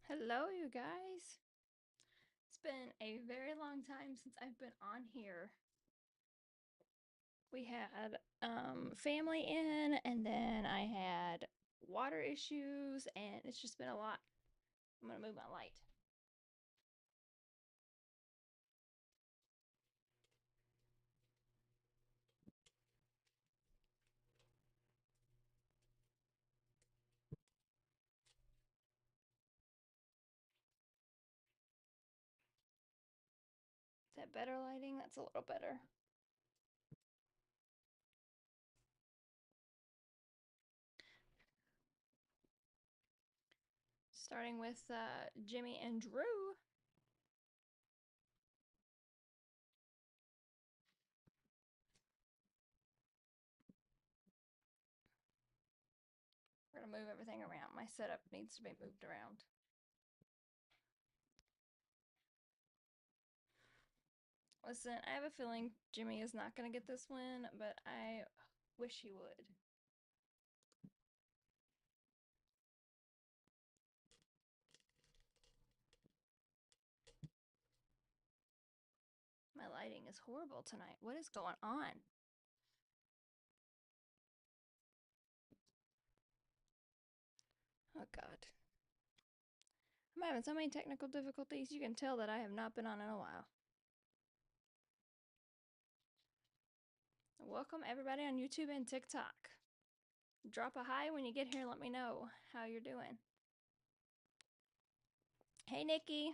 Hello, you guys. It's been a very long time since I've been on here. We had family in, and then I had water issues, and it's just been a lot. I'm gonna move my light. Is that better lighting? That's a little better. Starting with Jimmy and Drew. We're gonna move everything around. My setup needs to be moved around. Listen, I have a feeling Jimmy is not gonna get this win, but I wish he would. My lighting is horrible tonight. What is going on? Oh god. I'm having so many technical difficulties. You can tell that I have not been on in a while. Welcome everybody on YouTube and TikTok. Drop a hi when you get here. Let me know how you're doing. Hey, Nikki.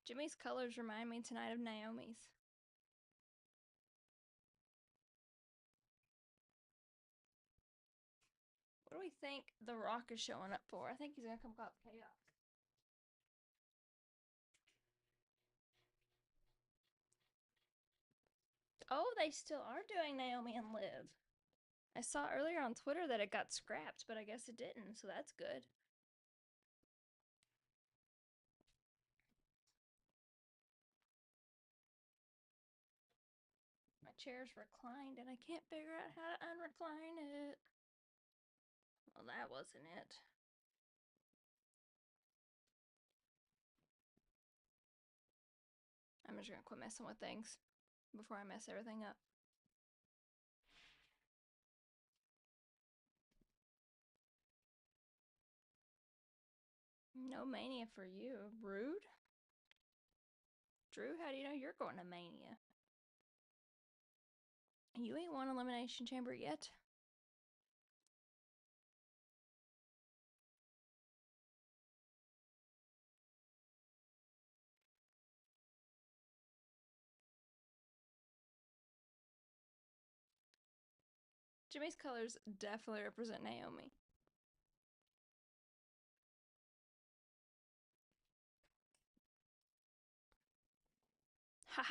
Jimmy's colors remind me tonight of Naomi's. What do we think The Rock is showing up for? I think he's gonna come cause chaos. Oh, they still are doing Naomi and Liv. I saw earlier on Twitter that it got scrapped, but I guess it didn't, so that's good. My chair's reclined and I can't figure out how to unrecline it. Well, that wasn't it. I'm just gonna quit messing with things before I mess everything up. No mania for you. Rude? Drew, how do you know you're going to mania? You ain't won Elimination Chamber yet. Jimmy's colors definitely represent Naomi. Haha!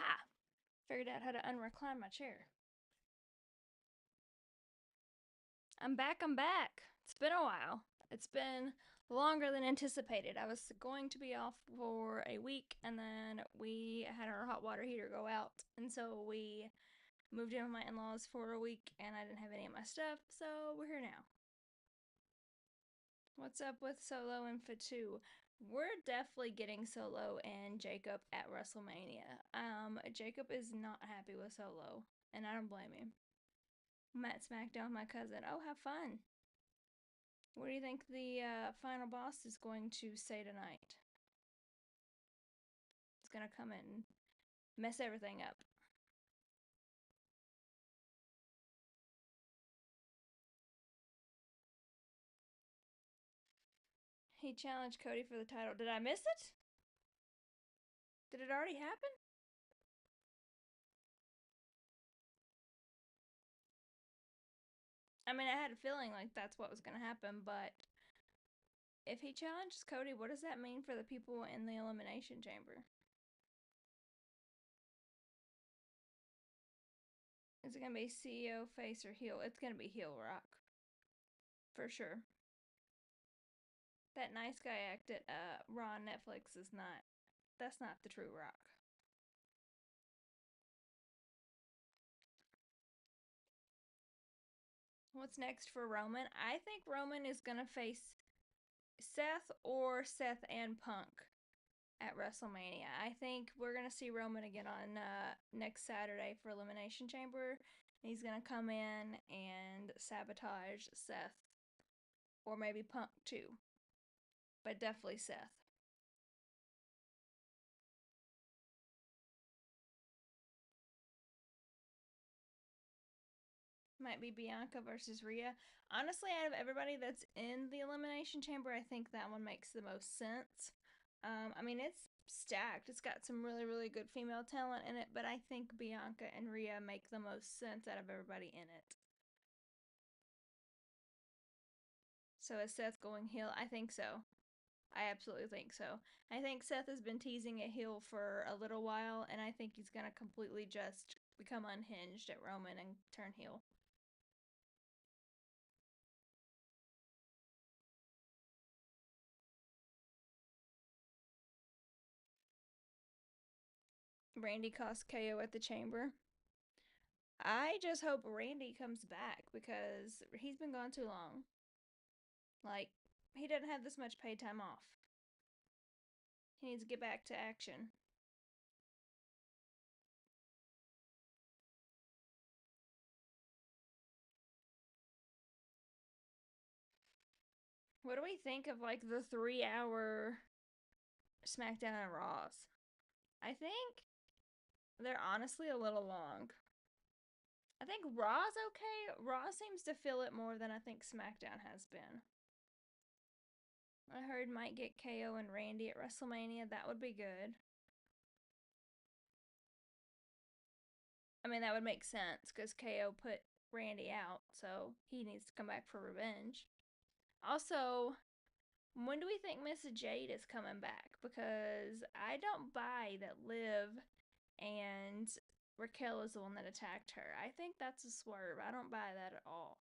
Figured out how to unrecline my chair. I'm back, I'm back. It's been a while. It's been longer than anticipated. I was going to be off for a week and then we had our hot water heater go out. And so we moved in with my in laws for a week and I didn't have any of my stuff. So we're here now. What's up with Solo and Fatu? We're definitely getting Solo and Jacob at WrestleMania. Jacob is not happy with Solo, and I don't blame him. I'm at Smackdown with my cousin. Oh, have fun. What do you think the final boss is going to say tonight? It's gonna come in and mess everything up. He challenged Cody for the title. Did I miss it? Did it already happen? I mean, I had a feeling like that's what was gonna happen, but if he challenges Cody, what does that mean for the people in the Elimination Chamber? Is it gonna be CEO, face, or heel? It's gonna be heel Rock. For sure. That nice guy act at Raw on Netflix is not, that's not the true Rock. What's next for Roman? I think Roman is going to face Seth or Seth and Punk at WrestleMania. I think we're going to see Roman again on next Saturday for Elimination Chamber. He's going to come in and sabotage Seth. Or maybe Punk too. But definitely Seth. Might be Bianca versus Rhea. Honestly, out of everybody that's in the Elimination Chamber, I think that one makes the most sense. I mean, it's stacked. It's got some really, really good female talent in it, but I think Bianca and Rhea make the most sense out of everybody in it. So is Seth going heel? I think so. I absolutely think so. I think Seth has been teasing a heel for a little while, and I think he's going to completely just become unhinged at Roman and turn heel. Randy cost KO at the Chamber. I just hope Randy comes back because he's been gone too long. Like, he doesn't have this much paid time off. He needs to get back to action. What do we think of like the 3 hour Smackdown and Raws? I think they're honestly a little long. I think Raw's okay. Raw seems to fill it more than I think SmackDown has been. I heard might get KO and Randy at WrestleMania. That would be good. I mean, that would make sense because KO put Randy out, so he needs to come back for revenge. Also, when do we think Miss Jade is coming back? Because I don't buy that Liv and Raquel is the one that attacked her. I think that's a swerve. I don't buy that at all.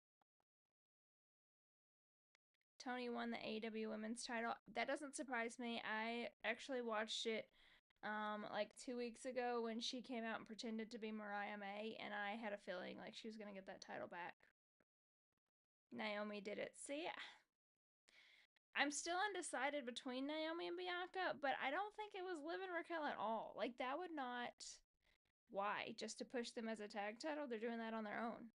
Tony won the AEW Women's title. That doesn't surprise me. I actually watched it like 2 weeks ago when she came out and pretended to be Mariah May, and I had a feeling like she was gonna get that title back. Naomi did it. See, I'm still undecided between Naomi and Bianca, but I don't think it was Liv and Raquel at all. Like that would not. Why? Just to push them as a tag title? They're doing that on their own.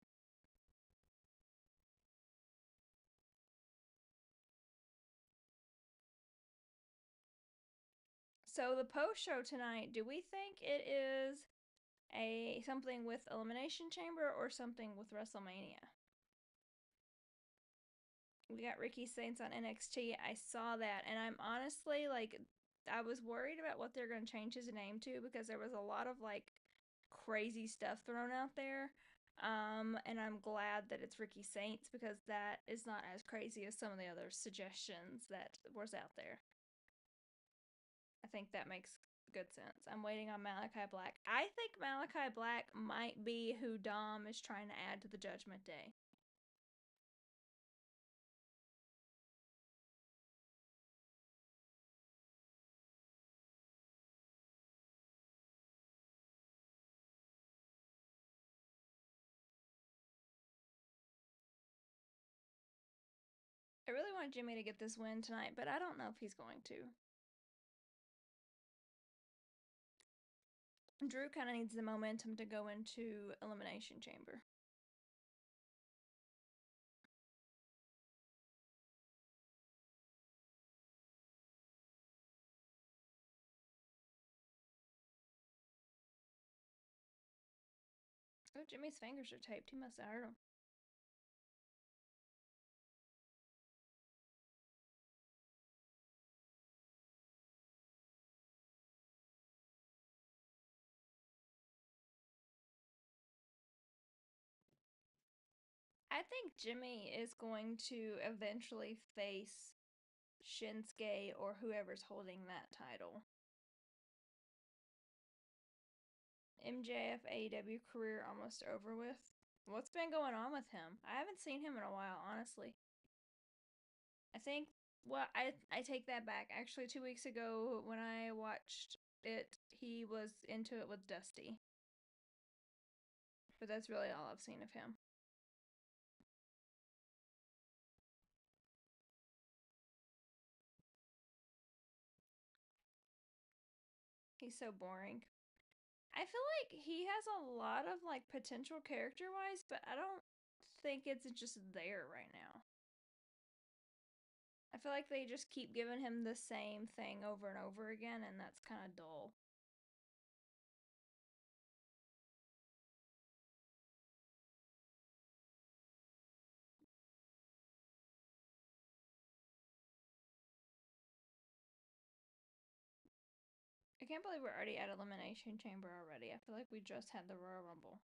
So the post show tonight, do we think it is a something with Elimination Chamber or something with WrestleMania? We got Ricky Saints on NXT. I saw that, and I'm honestly like, I was worried about what they're going to change his name to because there was a lot of like crazy stuff thrown out there. And I'm glad that it's Ricky Saints because that is not as crazy as some of the other suggestions that was out there. I think that makes good sense. I'm waiting on Malachi Black. I think Malachi Black might be who Dom is trying to add to the Judgment Day. I really want Jimmy to get this win tonight, but I don't know if he's going to. Drew kind of needs the momentum to go into Elimination Chamber. Oh, Jimmy's fingers are taped. He must have hurt him. I think Jimmy is going to eventually face Shinsuke or whoever's holding that title. MJF AEW career almost over with. What's been going on with him? I haven't seen him in a while, honestly. I think, well, I take that back. Actually, 2 weeks ago when I watched it, he was into it with Dusty. But that's really all I've seen of him. He's so boring. I feel like he has a lot of like potential character wise, but I don't think it's just there right now. I feel like they just keep giving him the same thing over and over again, and that's kind of dull. I can't believe we're already at Elimination Chamber already. I feel like we just had the Royal Rumble,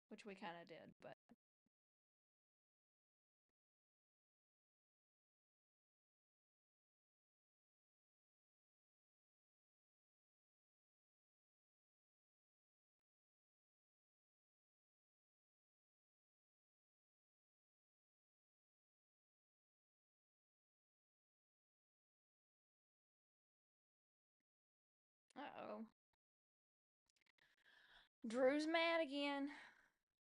which we kind of did, but uh-oh. Drew's mad again.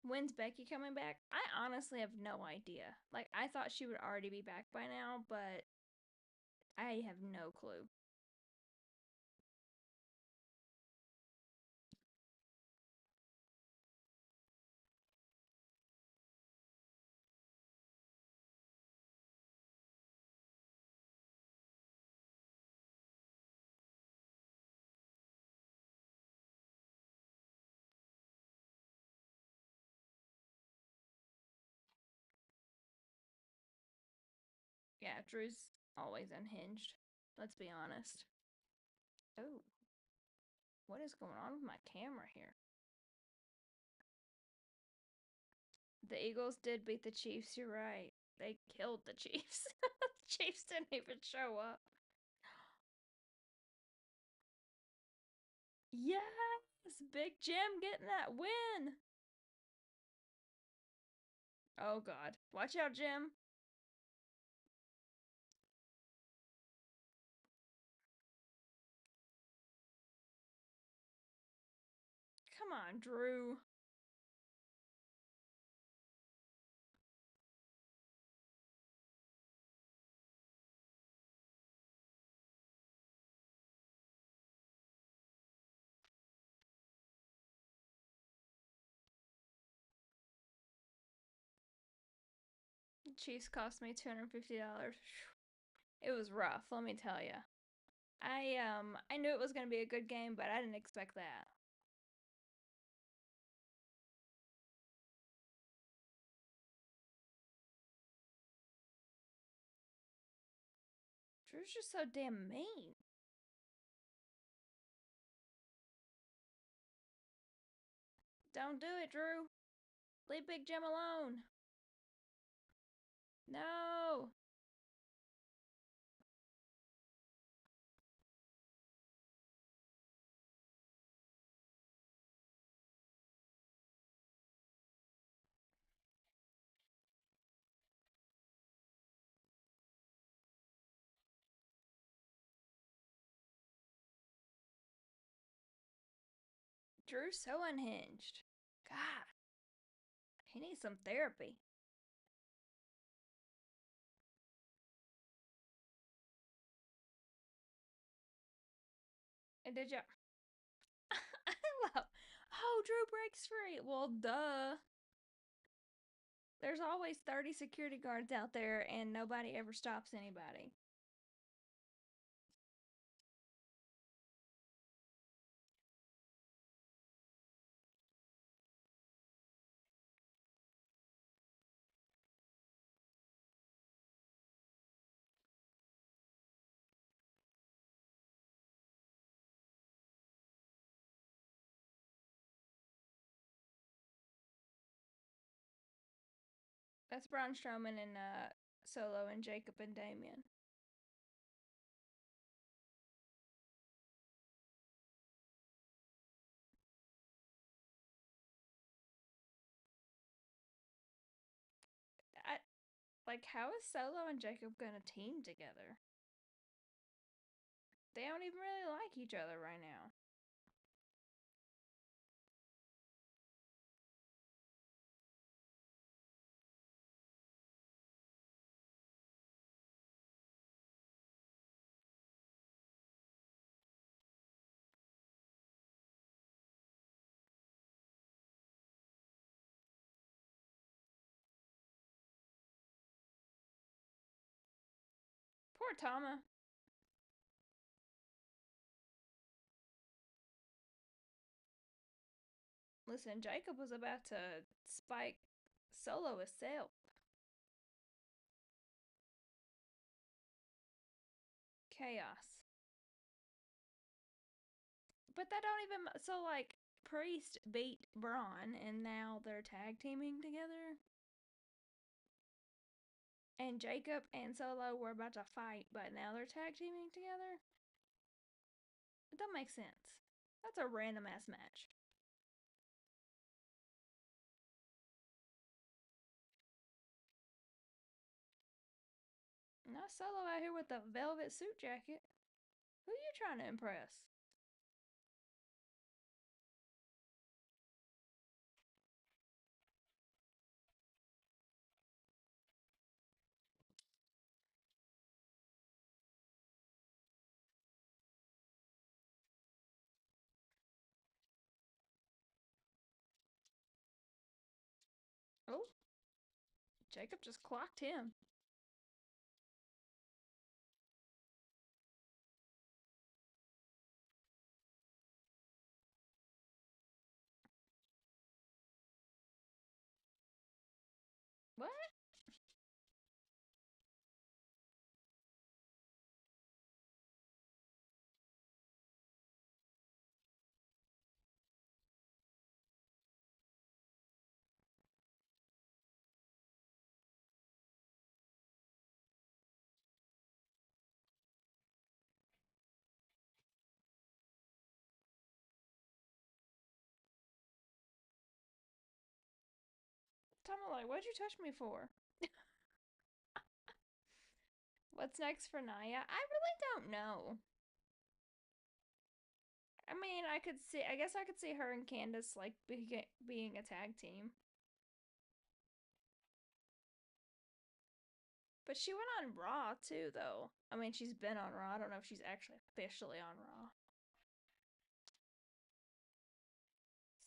When's Becky coming back? I honestly have no idea. Like, I thought she would already be back by now, but I have no clue. Yeah, Drew's always unhinged. Let's be honest. Oh, what is going on with my camera here? The Eagles did beat the Chiefs, you're right. They killed the Chiefs. The Chiefs didn't even show up. Yes! Big Jim getting that win! Oh god. Watch out, Jim. Come on, Drew. The Chiefs cost me $250. It was rough, let me tell you. I knew it was gonna be a good game, but I didn't expect that. Drew's just so damn mean. Don't do it, Drew. Leave Big Jim alone. No. Drew's so unhinged. God, he needs some therapy. And did you? I love. Oh, Drew breaks free. Well, duh. There's always 30 security guards out there, and nobody ever stops anybody. That's Braun Strowman and Solo and Jacob and Damien. I, like, how is Solo and Jacob gonna team together? They don't even really like each other right now. Poor Tama. Listen, Jacob was about to spike Solo himself. Chaos. But that don't even so like Priest beat Braun and now they're tag teaming together. And Jacob and Solo were about to fight, but now they're tag teaming together. It don't make sense. That's a random ass match. Not Solo out here with the velvet suit jacket. Who you trying to impress? Oh, Jacob just clocked him. What? Tom, like, what'd you touch me for? What's next for Naya? I really don't know. I mean, I could see. I guess I could see her and Candace like being a tag team. But she went on Raw too, though. I mean, she's been on Raw. I don't know if she's actually officially on Raw.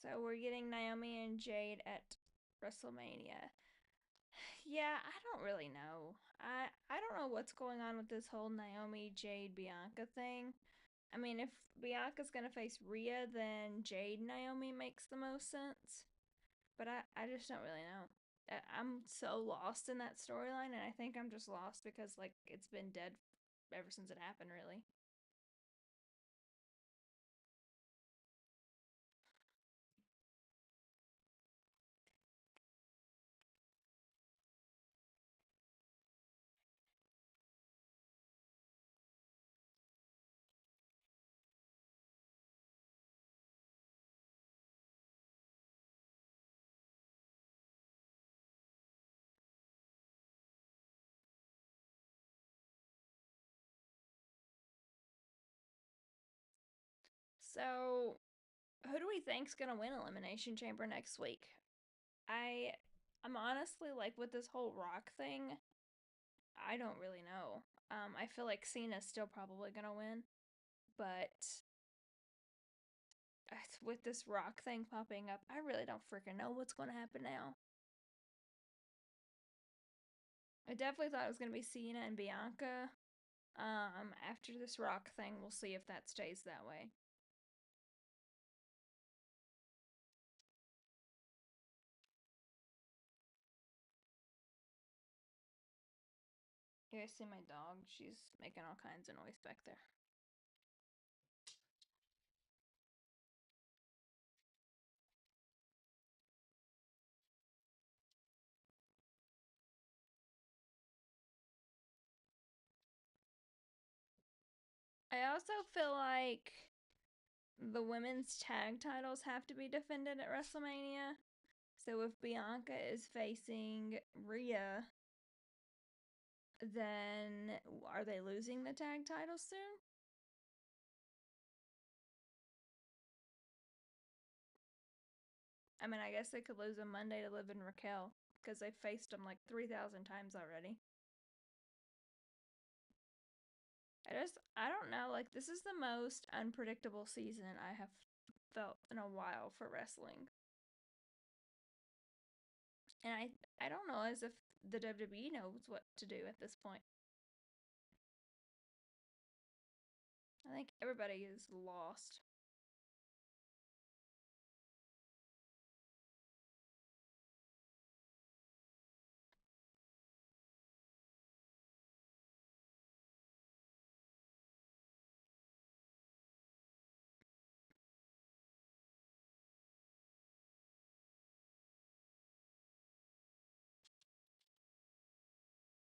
So we're getting Naomi and Jade at WrestleMania. Yeah, I don't really know. I don't know what's going on with this whole Naomi Jade Bianca thing. I mean, if Bianca's gonna face Rhea, then Jade Naomi makes the most sense. But I just don't really know. I'm so lost in that storyline, and I think I'm just lost because like it's been dead ever since it happened, really. So, who do we think's gonna win Elimination Chamber next week? I I'm honestly like with this whole Rock thing, I don't really know. I feel like Cena's still probably gonna win, but with this Rock thing popping up, I really don't freaking know what's gonna happen now. I definitely thought it was gonna be Cena and Bianca. After this Rock thing, we'll see if that stays that way. You guys see my dog? She's making all kinds of noise back there. I also feel like the women's tag titles have to be defended at WrestleMania. So if Bianca is facing Rhea, then are they losing the tag titles soon? I mean, I guess they could lose them Monday to Liv and Raquel because they've faced them like 3,000 times already. I don't know. Like, this is the most unpredictable season I have felt in a while for wrestling. And I don't know as if the WWE knows what to do at this point. I think everybody is lost.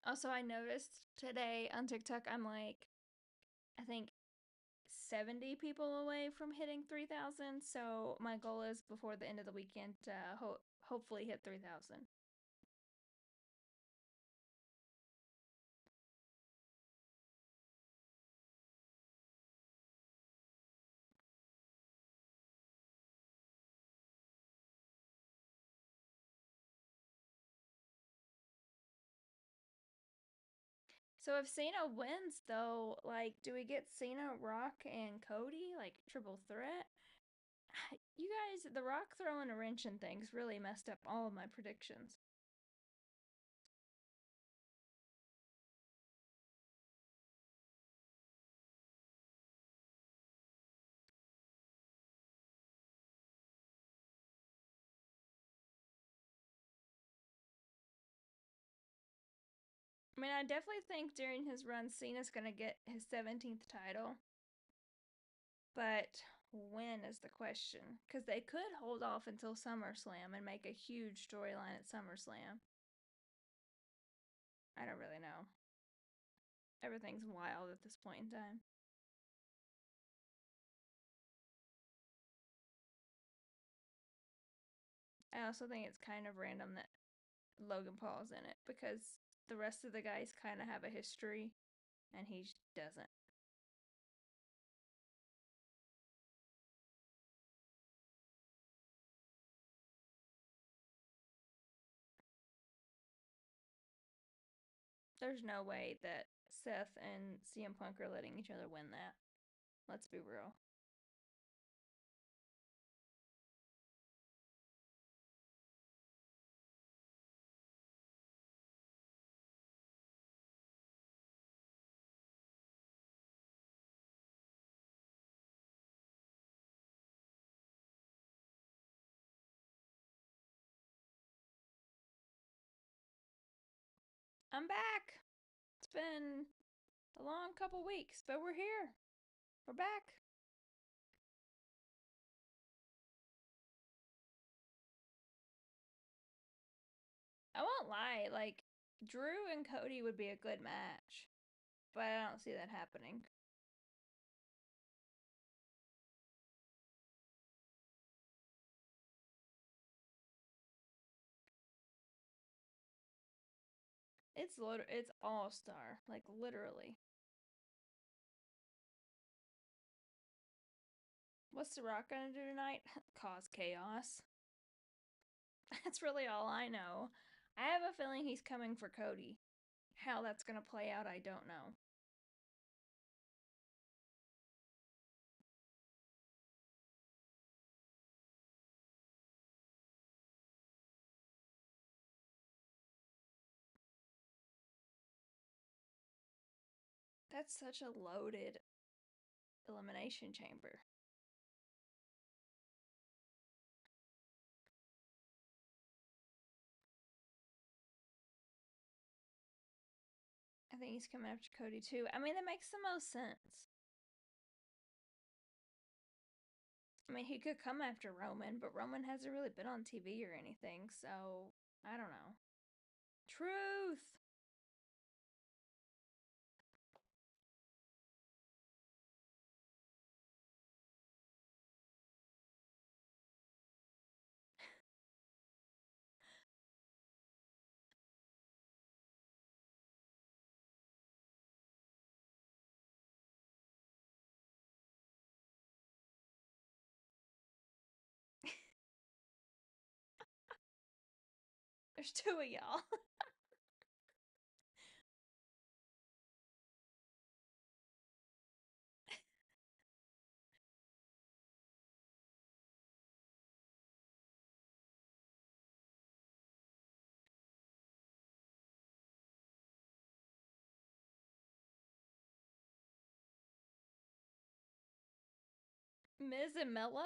Also, I noticed today on TikTok, I'm like, I think 70 people away from hitting 3,000. So my goal is before the end of the weekend to hopefully hit 3,000. So if Cena wins, though, like, do we get Cena, Rock, and Cody, like, triple threat? You guys, The Rock throwing a wrench in things really messed up all of my predictions. I mean, I definitely think during his run, Cena's going to get his 17th title. But when is the question? Because they could hold off until SummerSlam and make a huge storyline at SummerSlam. I don't really know. Everything's wild at this point in time. I also think it's kind of random that Logan Paul's in it because the rest of the guys kind of have a history and he doesn't. There's no way that Seth and CM Punk are letting each other win that. Let's be real. I'm back. It's been a long couple weeks, but we're here. We're back. I won't lie, like, Drew and Cody would be a good match, but I don't see that happening. It's all star, like literally. What's The Rock gonna do tonight? Cause chaos. That's really all I know. I have a feeling he's coming for Cody. How that's gonna play out, I don't know. That's such a loaded elimination chamber. I think he's coming after Cody too. I mean, that makes the most sense. I mean, he could come after Roman, but Roman hasn't really been on TV or anything, so I don't know. Truth! There's two of y'all. Miz and Mello?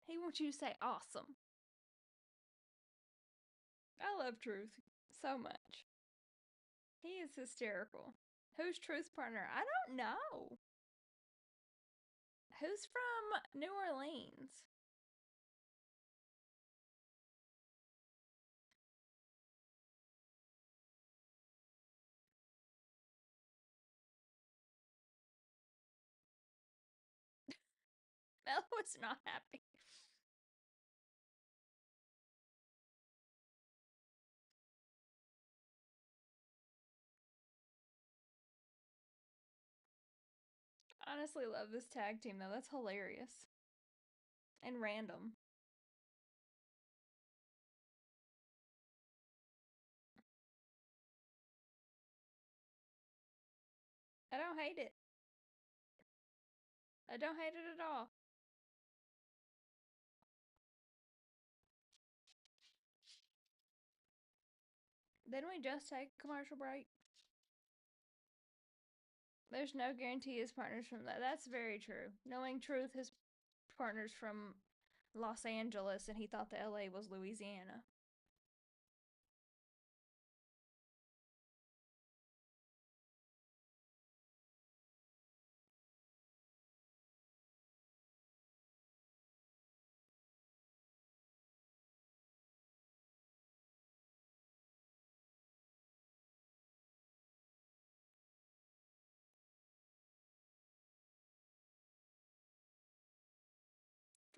He wants you to say awesome. I love Truth so much. He is hysterical. Who's Truth's partner? I don't know. Who's from New Orleans? Mel was not happy. Honestly, love this tag team though. That's hilarious and random. I don't hate it. I don't hate it at all. Didn't we just take a commercial break? There's no guarantee his partner's from that. That's very true. Knowing Truth, his partner's from Los Angeles, and he thought the LA was Louisiana.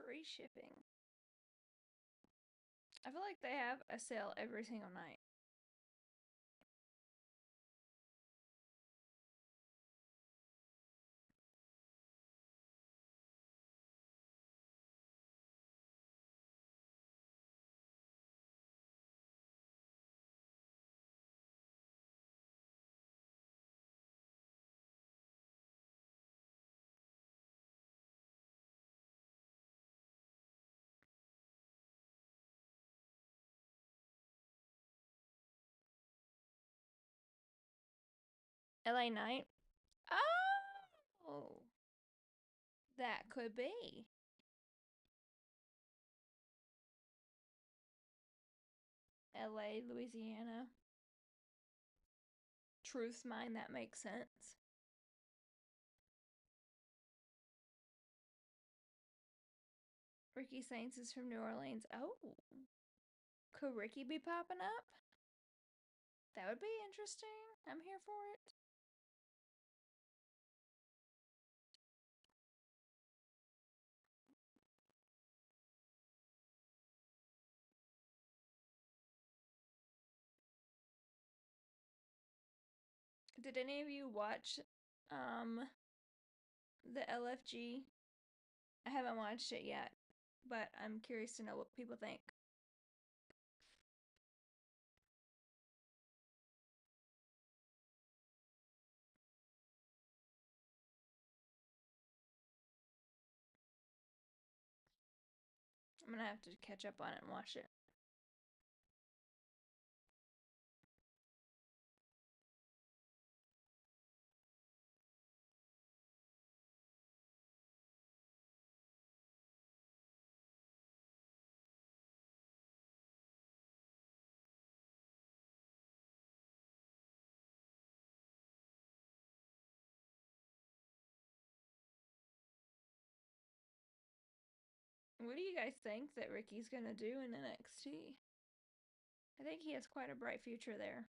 Free shipping. I feel like they have a sale every single night. LA Night? Oh, that could be. LA, Louisiana. Truth's mind, that makes sense. Ricky Saints is from New Orleans. Oh, could Ricky be popping up? That would be interesting. I'm here for it. Did any of you watch the LFG? I haven't watched it yet, but I'm curious to know what people think. I'm gonna have to catch up on it and watch it. What do you guys think that Ricky's gonna do in NXT? I think he has quite a bright future there.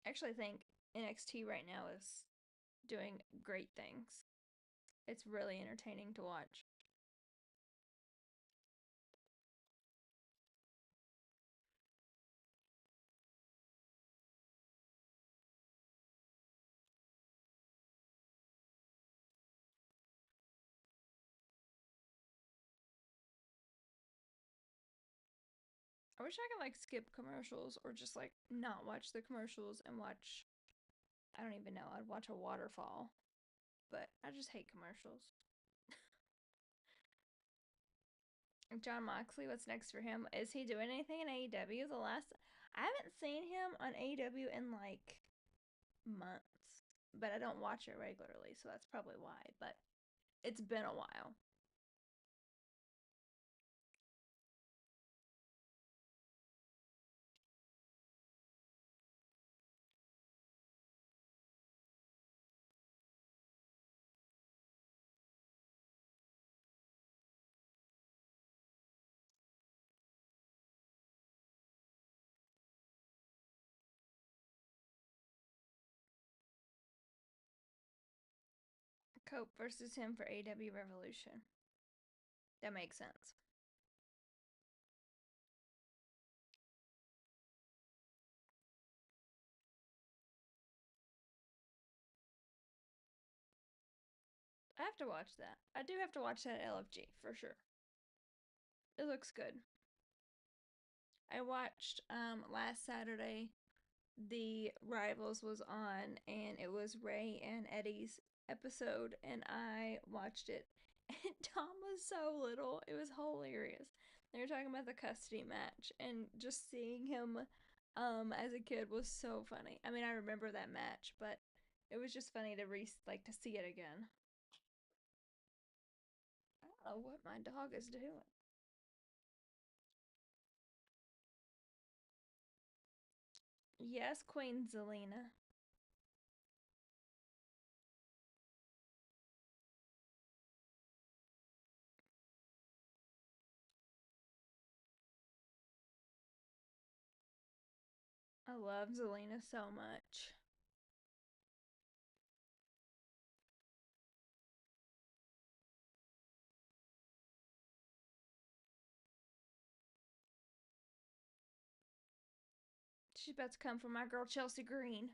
I actually think NXT right now is doing great things. It's really entertaining to watch. I wish I could like skip commercials or just like not watch the commercials and watch. I don't even know. I'd watch a waterfall, but I just hate commercials. John Moxley, what's next for him? Is he doing anything in AEW? The last I haven't seen him on AEW in like months, but I don't watch it regularly, so that's probably why. But it's been a while. Cope versus him for AEW Revolution. That makes sense. I have to watch that. I do have to watch that LFG for sure. It looks good. I watched last Saturday the Rivals was on and it was Ray and Eddie's episode and I watched it and Tom was so little. It was hilarious. They were talking about the custody match and just seeing him as a kid was so funny. I mean, I remember that match, but it was just funny to to see it again. I don't know what my dog is doing. Yes, Queen Zelina. I love Zelina so much. She's about to come for my girl Chelsea Green.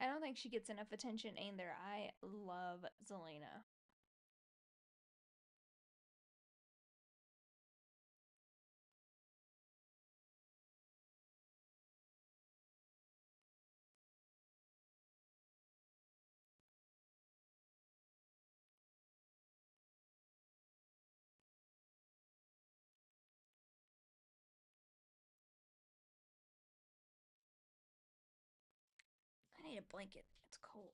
I don't think she gets enough attention either. I love Zelina. I need a blanket. It's cold.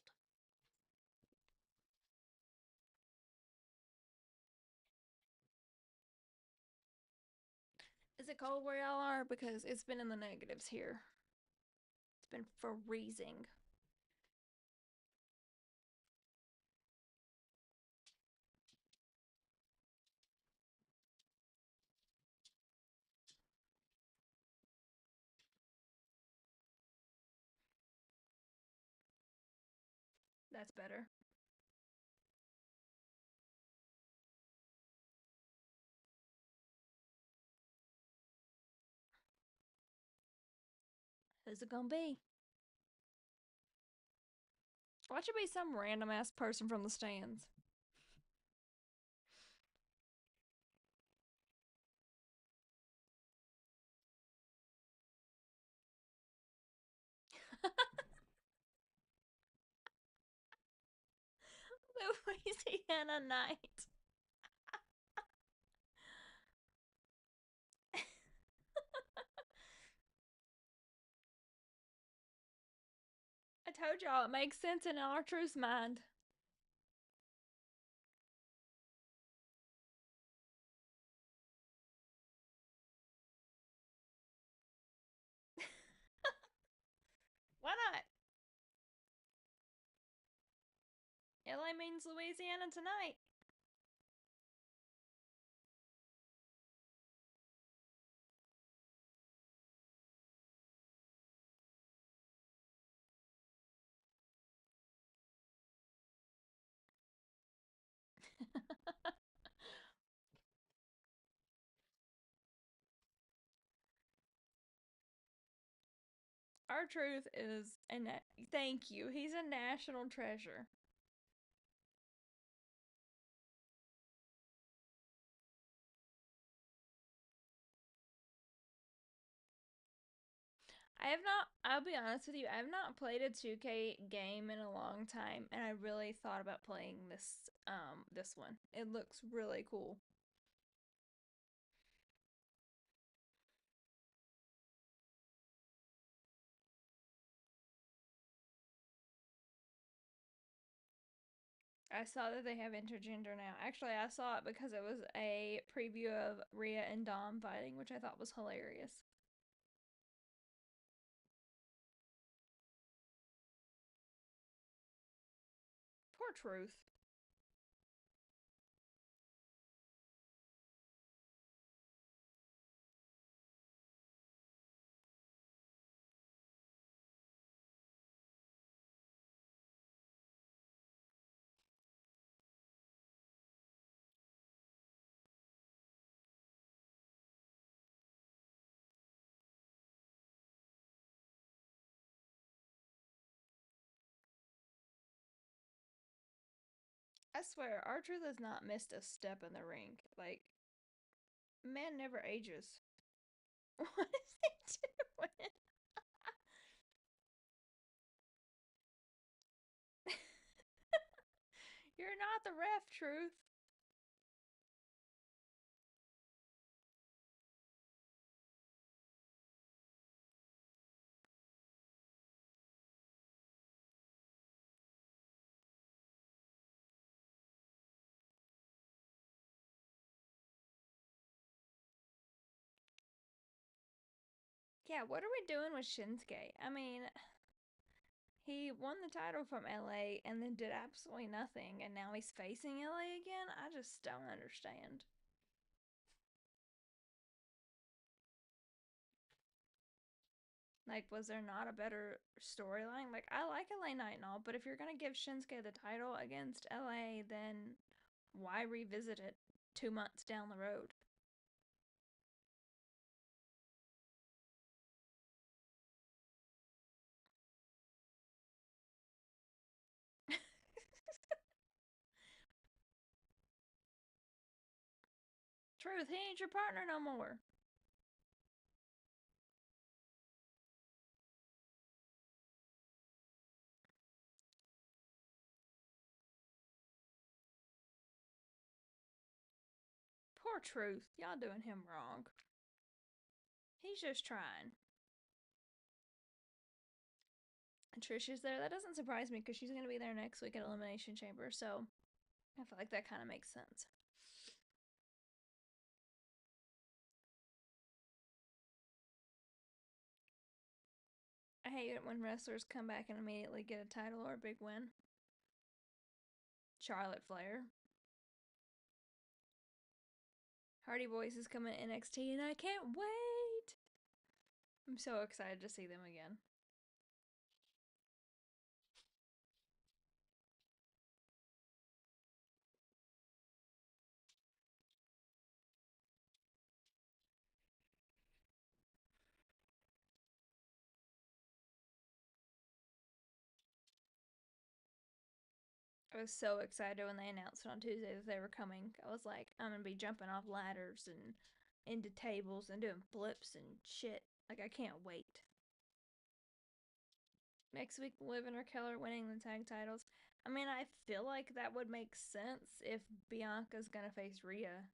Is it cold where y'all are? Because it's been in the negatives here. It's been freezing. That's better. Who's it gonna be? Watch it be some random ass person from the stands. Louisiana night. I told y'all it makes sense in our truth's mind. Why not? LA means Louisiana tonight. R-Truth is and thank you. He's a national treasure. I have not. I'll be honest with you. I have not played a 2K game in a long time, and I really thought about playing this one. It looks really cool. I saw that they have intergender now. Actually, I saw it because it was a preview of Rhea and Dom fighting, which I thought was hilarious. Poor Truth. I swear, R-Truth has not missed a step in the ring. Like, man never ages. What is he doing? You're not the ref, Truth. Yeah, what are we doing with Shinsuke? I mean, he won the title from LA and then did absolutely nothing, and now he's facing LA again? I just don't understand. Like, was there not a better storyline? Like, I like LA Knight and all, but if you're gonna give Shinsuke the title against LA, then why revisit it 2 months down the road? Truth, he ain't your partner no more. Poor Truth, y'all doing him wrong. He's just trying. And Trish is there. That doesn't surprise me because she's going to be there next week at Elimination Chamber, so I feel like that kind of makes sense. I hate it when wrestlers come back and immediately get a title or a big win. Charlotte Flair. Hardy Boys is coming to NXT and I can't wait. I'm so excited to see them again. I was so excited when they announced on Tuesday that they were coming. I was like, I'm gonna be jumping off ladders and into tables and doing flips and shit. Like, I can't wait. Next week, Liv and Raquel are winning the tag titles. I mean, I feel like that would make sense if Bianca's gonna face Rhea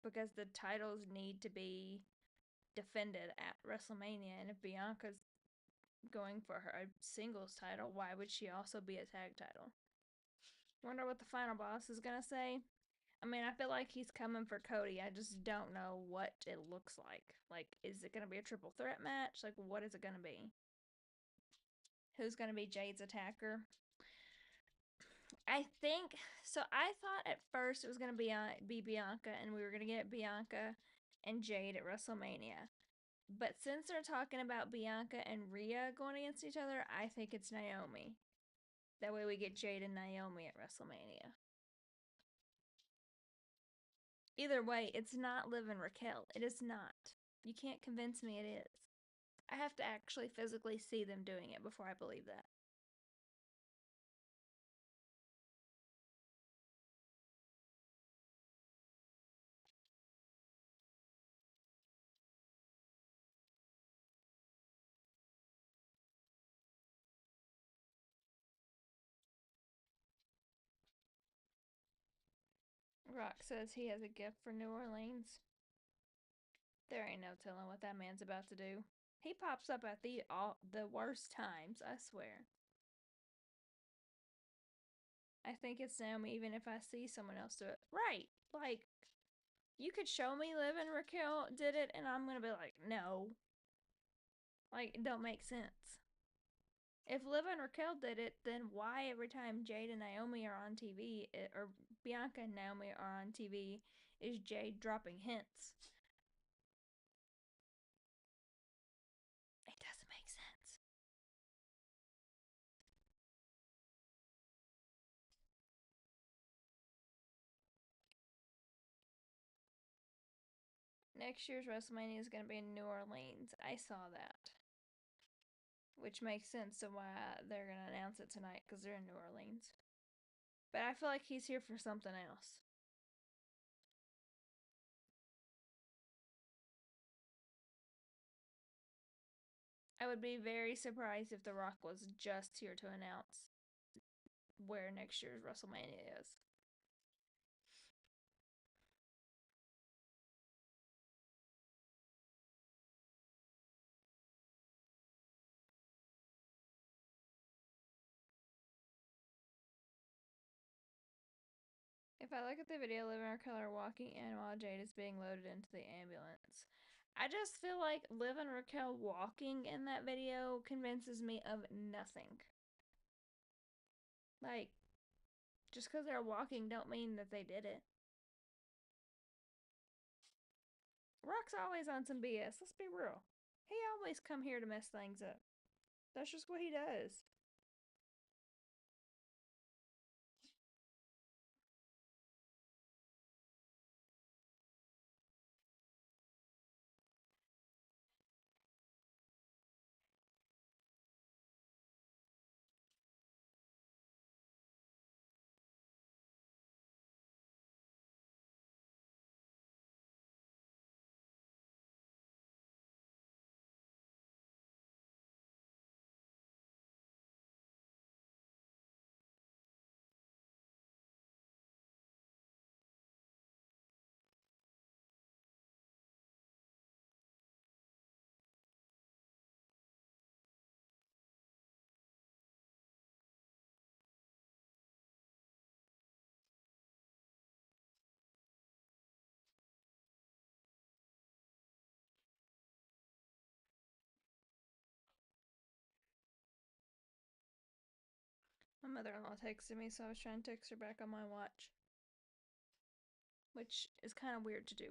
because the titles need to be defended at WrestleMania, and if Bianca's going for her singles title, why would she also be a tag title? Wonder what the final boss is gonna say. I mean, I feel like he's coming for Cody. I just don't know what it looks like. Like, is it gonna be a triple threat match? Like, what is it gonna be? Who's gonna be Jade's attacker? I think so. I thought at first it was gonna be Bianca, and we were gonna get Bianca and Jade at WrestleMania. But since they're talking about Bianca and Rhea going against each other, I think it's Naomi. That way we get Jade and Naomi at WrestleMania. Either way, it's not Liv and Raquel. It is not. You can't convince me it is. I have to actually physically see them doing it before I believe that. Rock says he has a gift for New Orleans. There ain't no telling what that man's about to do. He pops up at the worst times, I swear. I think it's Naomi even if I see someone else do it. Right. Like, you could show me Liv and Raquel did it, and I'm gonna be like, no. Like, it don't make sense. If Liv and Raquel did it, then why every time Jade and Naomi are on TV, or Bianca and Naomi are on TV, is Jade dropping hints? It doesn't make sense. Next year's WrestleMania is going to be in New Orleans. I saw that. Which makes sense to why they're going to announce it tonight because they're in New Orleans. But I feel like he's here for something else. I would be very surprised if The Rock was just here to announce where next year's WrestleMania is. If I look at the video, Liv and Raquel are walking in while Jade is being loaded into the ambulance. I just feel like Liv and Raquel walking in that video convinces me of nothing. Like, just because they're walking don't mean that they did it. Rock's always on some BS. Let's be real. He always come here to mess things up. That's just what he does. My mother-in-law texted me, so I was trying to text her back on my watch, which is kind of weird to do.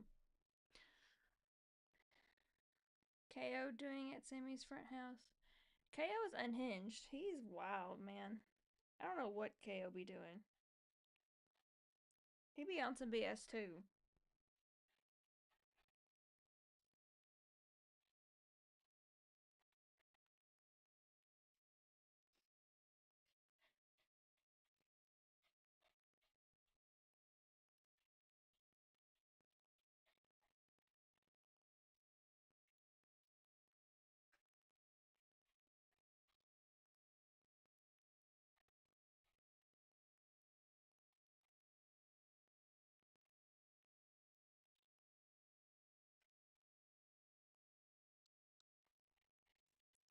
KO doing it at Sammy's front house. KO is unhinged. He's wild, man. I don't know what KO be doing. He be on some BS too.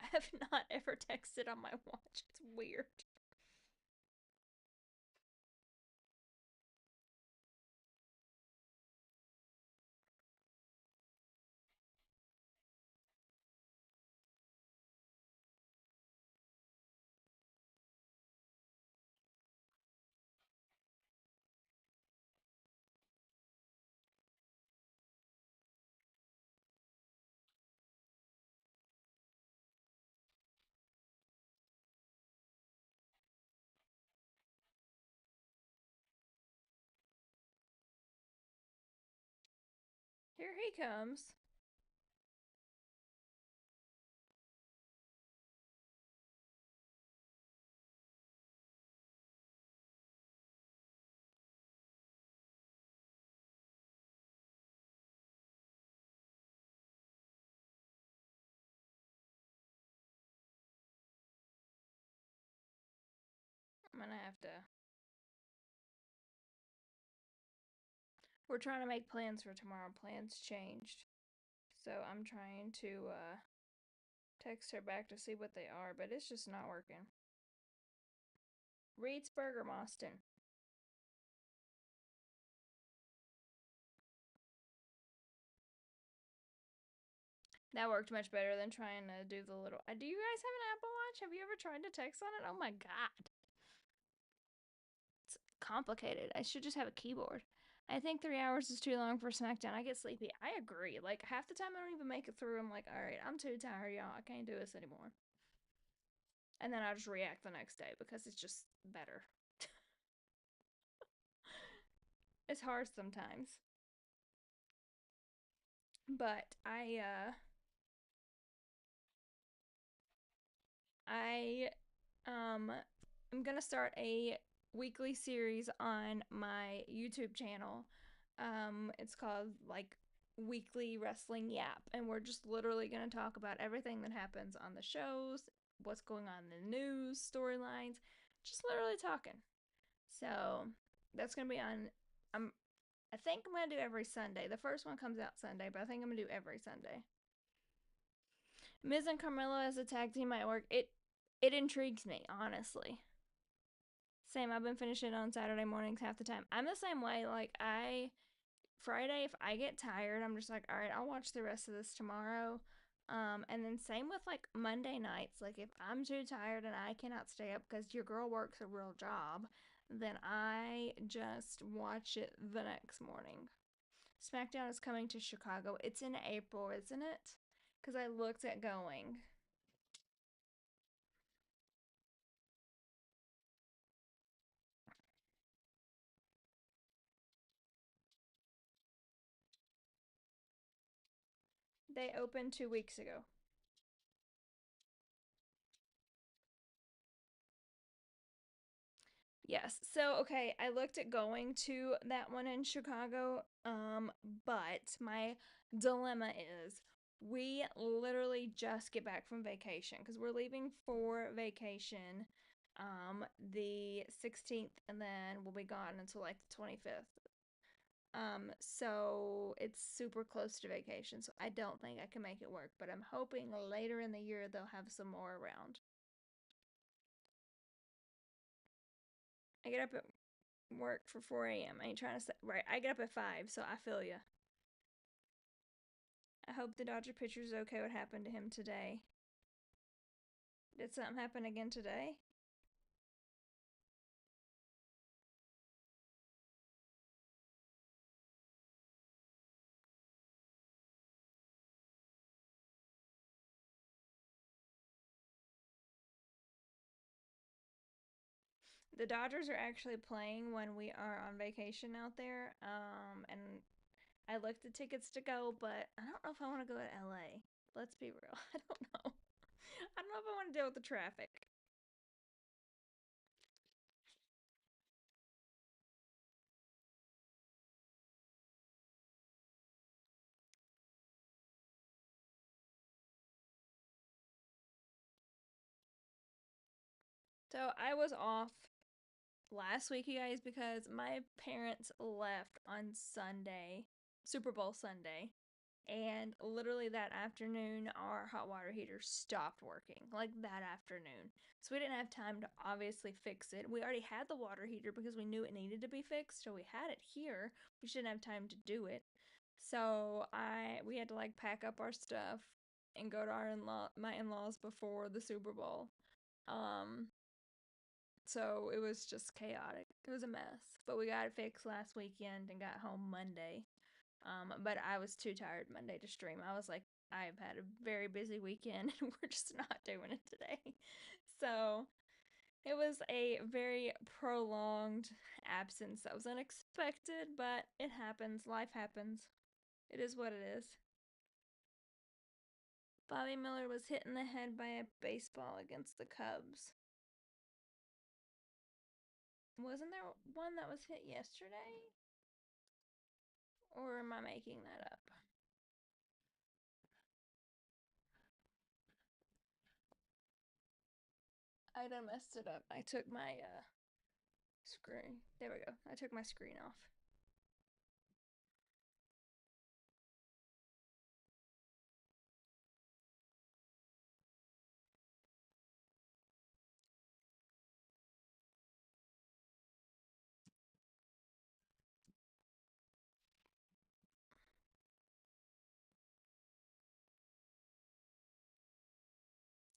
I have not ever texted on my watch. It's weird. Here he comes. gonna have to. We're trying to make plans for tomorrow. Plans changed. So I'm trying to text her back to see what they are, but it's just not working. Reedsburg or Boston? That worked much better than trying to do the little. Do you guys have an Apple Watch? Have you ever tried to text on it? Oh my god. It's complicated. I should just have a keyboard. I think 3 hours is too long for Smackdown. I get sleepy. I agree. Like, half the time I don't even make it through. I'm like, alright, I'm too tired, y'all. I can't do this anymore. And then I just react the next day because it's just better. It's hard sometimes. But I I'm gonna start a weekly series on my YouTube channel. It's called like Weekly Wrestling Yap, and we're just literally gonna talk about everything that happens on the shows, what's going on in the news, storylines, just literally talking. So that's gonna be on. I think I'm gonna do every Sunday. The first one comes out Sunday, but I think I'm gonna do every Sunday. Miz and Carmelo as a tag team might work. It intrigues me, honestly. Same, I've been finishing on Saturday mornings half the time. I'm the same way. Like, Friday, if I get tired, I'm just like, all right, I'll watch the rest of this tomorrow. And then same with like Monday nights. Like, if I'm too tired and I cannot stay up because your girl works a real job, then I just watch it the next morning. Smackdown is coming to Chicago. It's in April, isn't it? Because I looked at going. They opened 2 weeks ago. Yes. So, okay, I looked at going to that one in Chicago, but my dilemma is we literally just get back from vacation because we're leaving for vacation the 16th, and then we'll be gone until like the 25th. So it's super close to vacation, so I don't think I can make it work, but I'm hoping later in the year they'll have some more around. I get up at work for 4 a.m. I ain't trying to say, right, I get up at 5, so I feel ya. I hope the Dodger pitcher's okay what happened to him today. Did something happen again today? The Dodgers are actually playing when we are on vacation out there. And I looked at tickets to go, but I don't know if I want to go to LA. Let's be real. I don't know. I don't know if I want to deal with the traffic. So I was off last week, you guys, because my parents left on Sunday, Super Bowl Sunday. And literally that afternoon, our hot water heater stopped working. Like that afternoon. So we didn't have time to obviously fix it. We already had the water heater because we knew it needed to be fixed. So we had it here. We just didn't have time to do it. So we had to like pack up our stuff and go to my in-laws before the Super Bowl. Um so it was just chaotic. It was a mess. But we got it fixed last weekend and got home Monday. But I was too tired Monday to stream. I was like, I've had a very busy weekend and we're just not doing it today. So it was a very prolonged absence that was unexpected, but it happens. Life happens. It is what it is. Bobby Miller was hit in the head by a baseball against the Cubs. Wasn't there one that was hit yesterday? Or am I making that up? I done messed it up. I took my Screen. There we go. I took my screen off.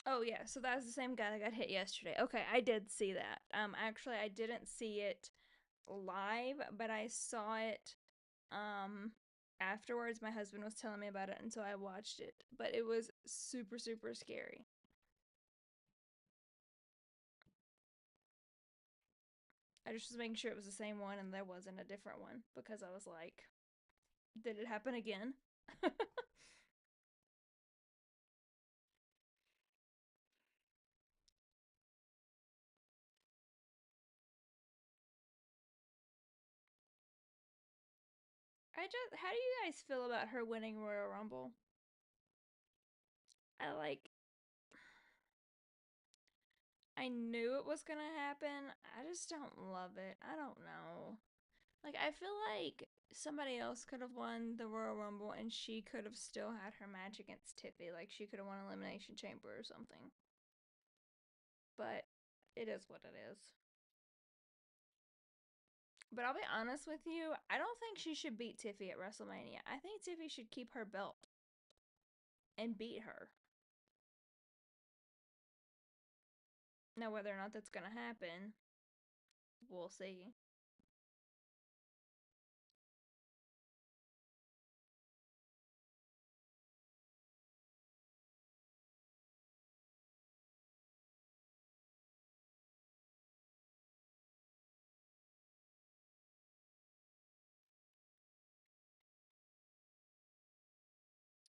Oh yeah, so that was the same guy that got hit yesterday. Okay, I did see that. Actually, I didn't see it live, but I saw it um afterwards. My husband was telling me about it, and so I watched it. But it was super super scary. I just was making sure it was the same one and there wasn't a different one because I was like, did it happen again? How do you guys feel about her winning Royal Rumble? I like I knew it was gonna happen. I just don't love it. I don't know. Like I feel like somebody else could have won the Royal Rumble and she could have still had her match against Tiffy. Like she could have won Elimination Chamber or something. But it is what it is. But I'll be honest with you, I don't think she should beat Tiffy at WrestleMania. I think Tiffy should keep her belt and beat her. Now, whether or not that's going to happen, we'll see.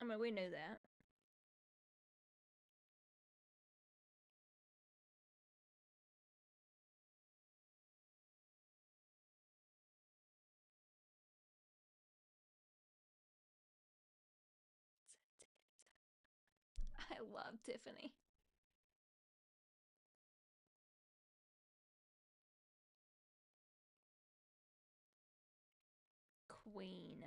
I mean, we knew that. I love Tiffany. Queen.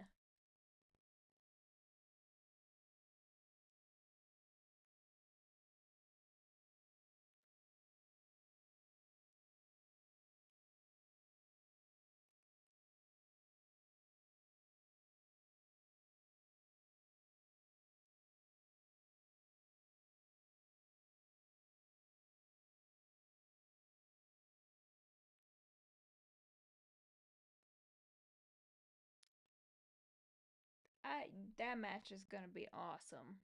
I That match is going to be awesome.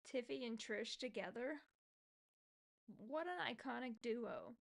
Tiffy and Trish together. What an iconic duo.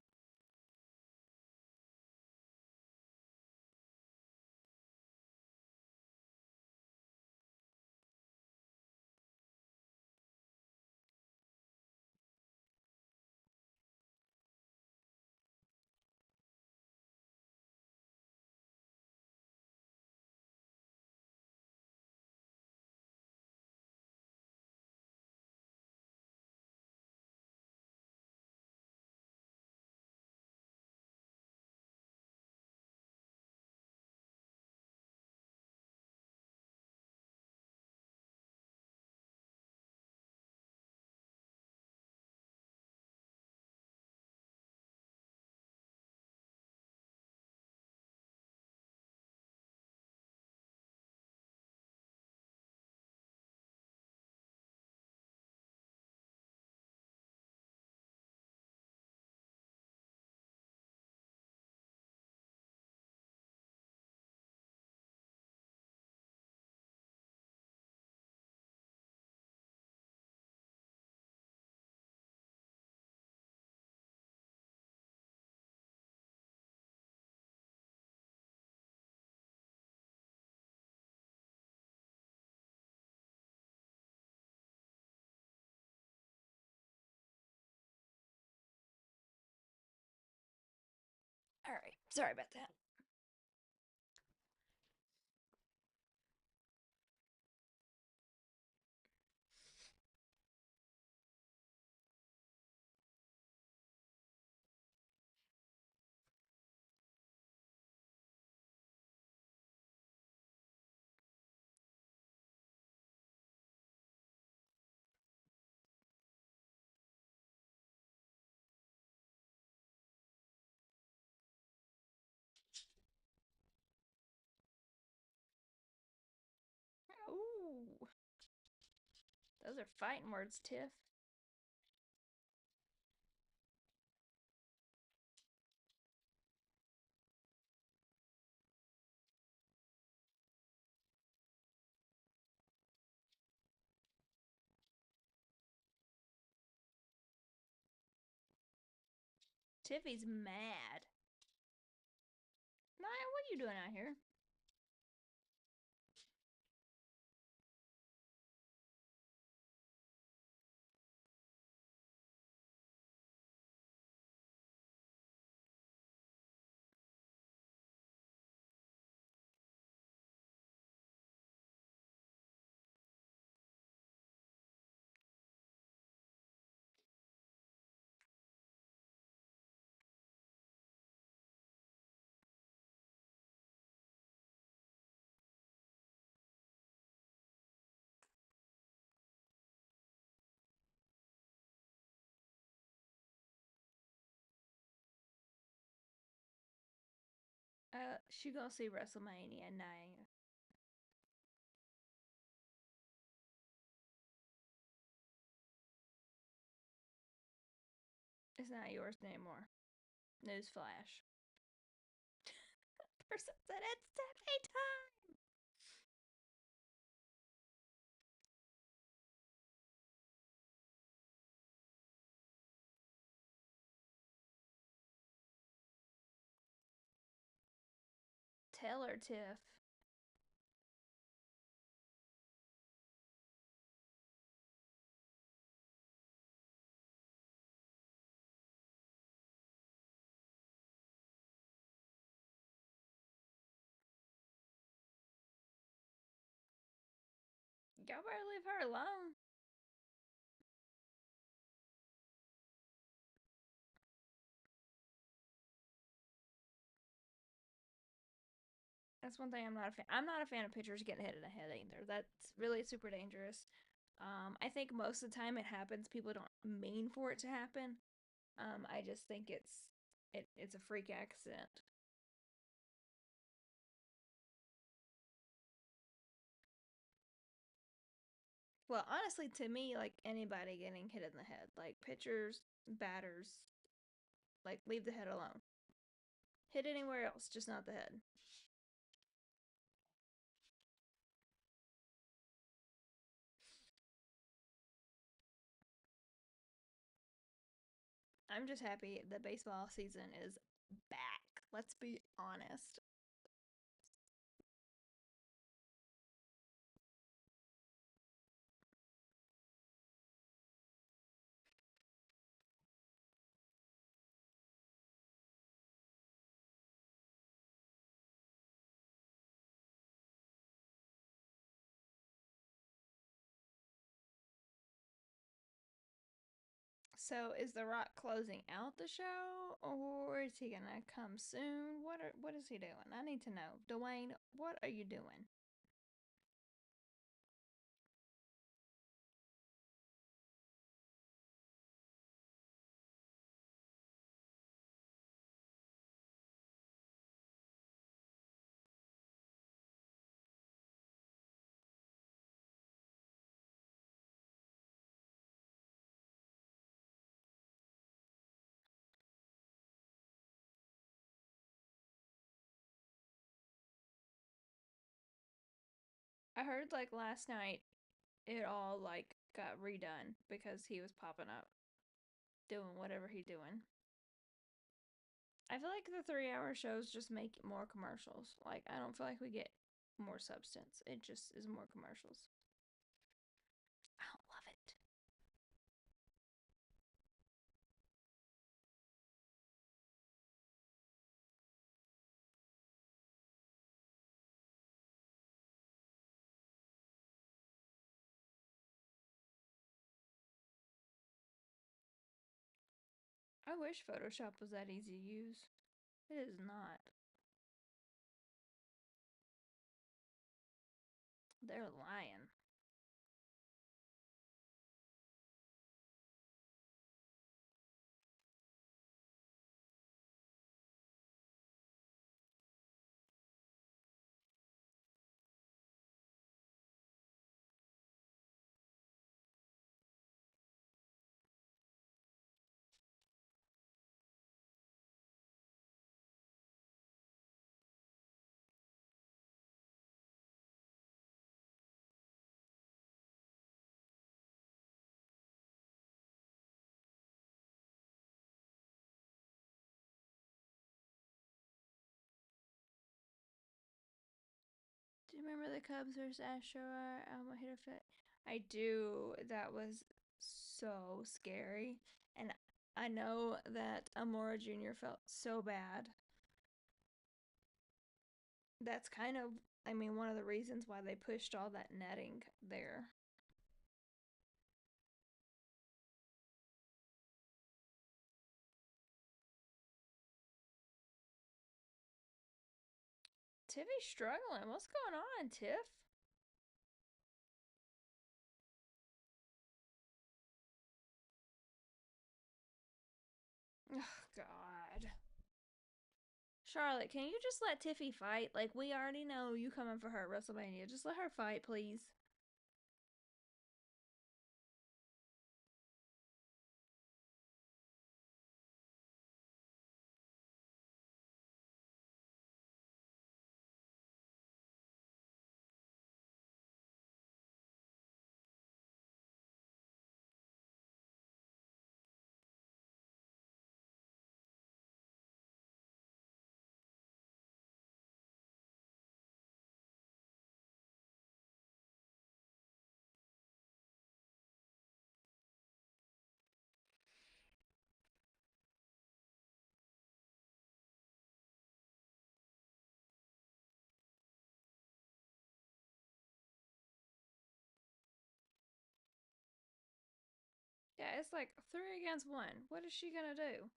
All right. Sorry about that. Those are fighting words, Tiff. Tiffy's mad. Naya, what are you doing out here? She gonna see WrestleMania, Naya. It's not yours anymore. Newsflash. Person said it's Tiffy time. Tell her, Tiff. Y'all better leave her alone. That's one thing I'm not a fan. I'm not a fan of pitchers getting hit in the head either. That's really super dangerous. I think most of the time it happens. People don't mean for it to happen. I just think it's a freak accident. Well, honestly, to me, like anybody getting hit in the head, like pitchers, batters, like leave the head alone. Hit anywhere else, just not the head. I'm just happy the baseball season is back. Let's be honest. So, is The Rock closing out the show, or is he gonna come soon? What is he doing? I need to know, Dwayne. What are you doing? I heard like last night, it all like got redone because he was popping up, doing whatever he doing. I feel like the 3 hour shows just make more commercials. Like I don't feel like we get more substance. It just is more commercials. I don't love it. I wish Photoshop was that easy to use. It is not. They're lying. Remember the Cubs versus Astro Alma hit a fit? I do. That was so scary. And I know that Amora Jr. felt so bad. That's kind of, I mean, one of the reasons why they pushed all that netting there. Tiffy's struggling. What's going on, Tiff? Oh, God. Charlotte, can you just let Tiffy fight? Like, we already know you coming for her at WrestleMania. Just let her fight, please. Yeah, it's like 3 against 1. What is she gonna do?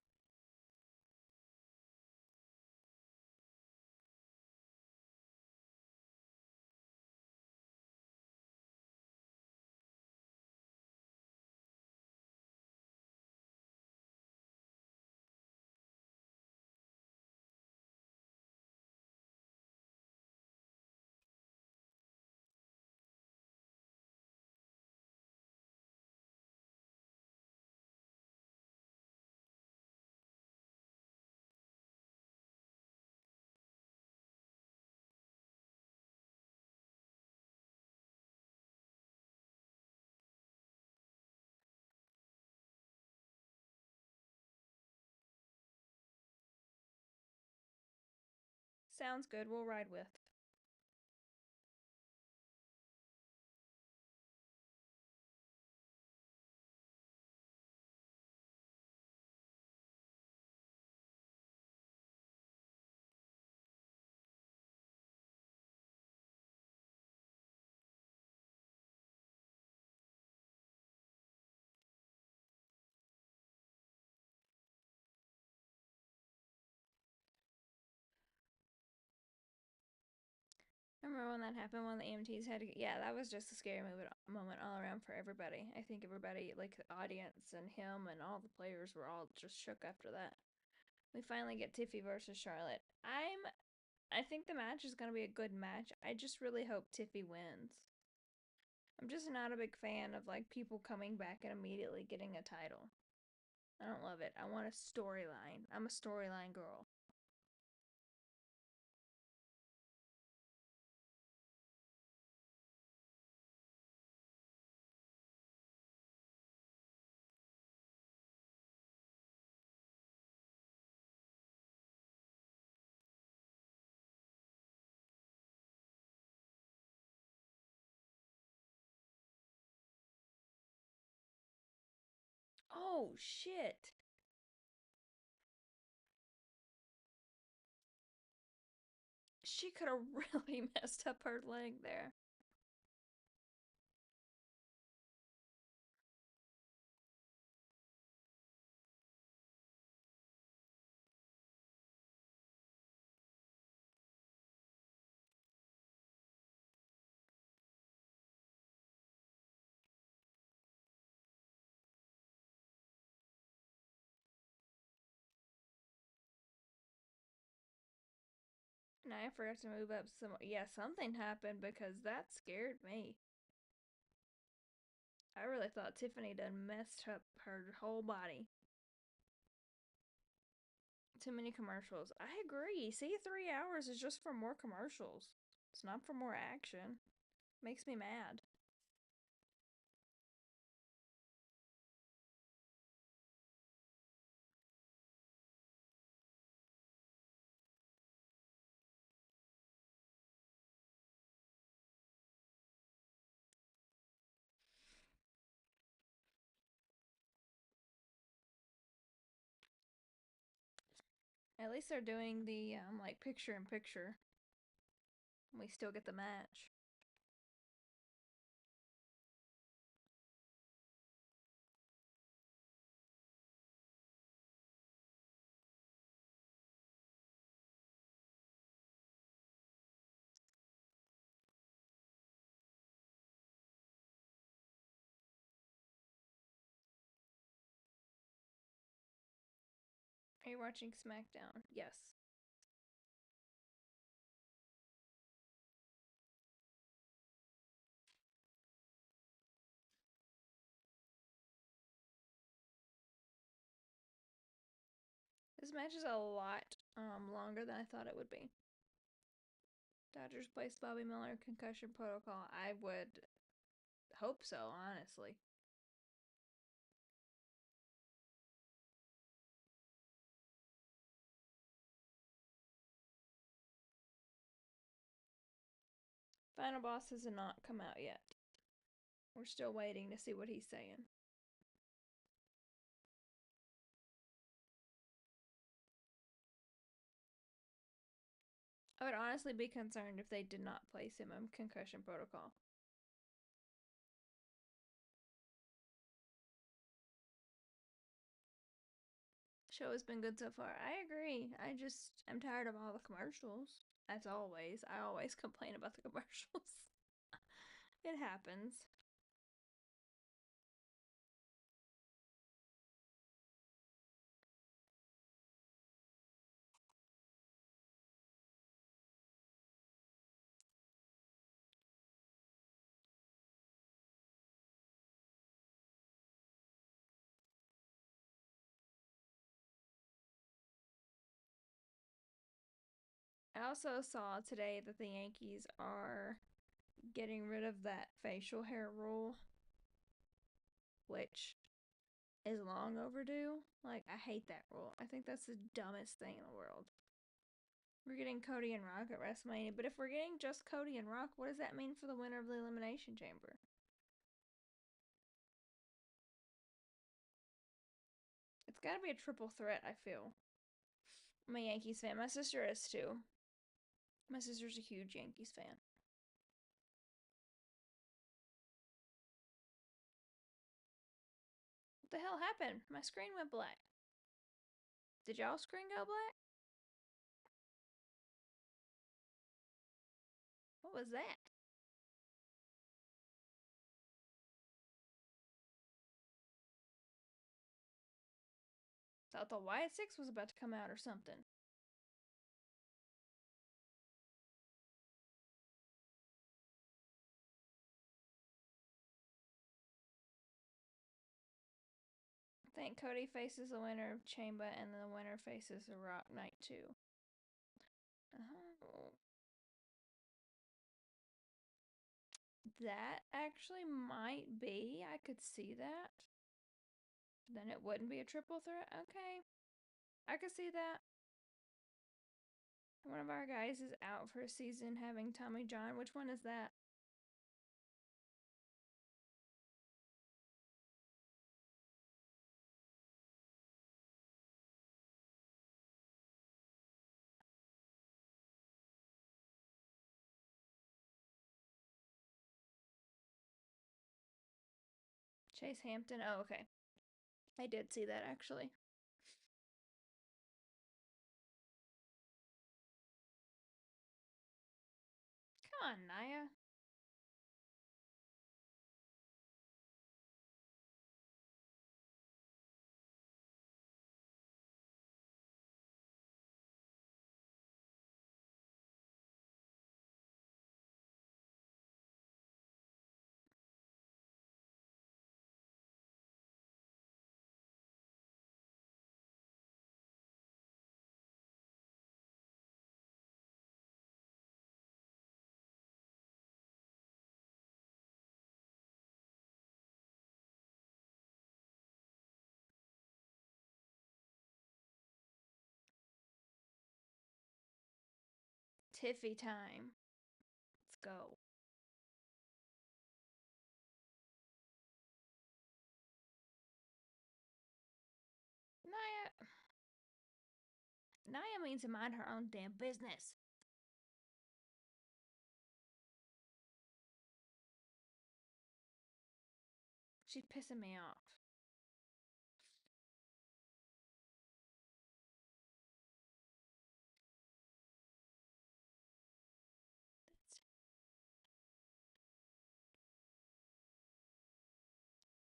Sounds good. We'll ride with. Remember when that happened when the EMTs had to. Yeah, that was just a scary moment all around for everybody. I think everybody, like the audience and him and all the players, were all just shook after that. We finally get Tiffy versus Charlotte. I think the match is gonna be a good match. I just really hope Tiffy wins. I'm just not a big fan of like people coming back and immediately getting a title. I don't love it. I want a storyline. I'm a storyline girl. Oh shit. She could have really messed up her leg there. And I forgot to move up some. Yeah, something happened because that scared me. I really thought Tiffany done messed up her whole body. Too many commercials. I agree. See, 3 hours is just for more commercials. It's not for more action. Makes me mad. At least they're doing the like picture in picture. We still get the match. Are you watching Smackdown? Yes. This match is a lot longer than I thought it would be. Dodgers placed Bobby Miller concussion protocol. I would hope so, honestly. Final boss has not come out yet. We're still waiting to see what he's saying. I would honestly be concerned if they did not place him on concussion protocol. Show has been good so far. I agree. I'm tired of all the commercials. As always, I always complain about the commercials. It happens. I also saw today that the Yankees are getting rid of that facial hair rule, which is long overdue. Like, I hate that rule. I think that's the dumbest thing in the world. We're getting Cody and Rock at WrestleMania, but if we're getting just Cody and Rock, what does that mean for the winner of the Elimination Chamber? It's gotta be a triple threat, I feel. I'm a Yankees fan. My sister is too. My sister's a huge Yankees fan. What the hell happened? My screen went black. Did y'all screen go black? What was that? Thought the White Six was about to come out or something. I think Cody faces the winner of Chamber, and the winner faces the Rock Night 2. Oh. That actually might be. I could see that. Then it wouldn't be a triple threat. Okay. I could see that. One of our guys is out for a season having Tommy John. Which one is that? Chase Hampton. Oh, okay. I did see that actually. Come on, Naya. Tiffy time. Let's go. Naya. Nia means to mind her own damn business. She's pissing me off.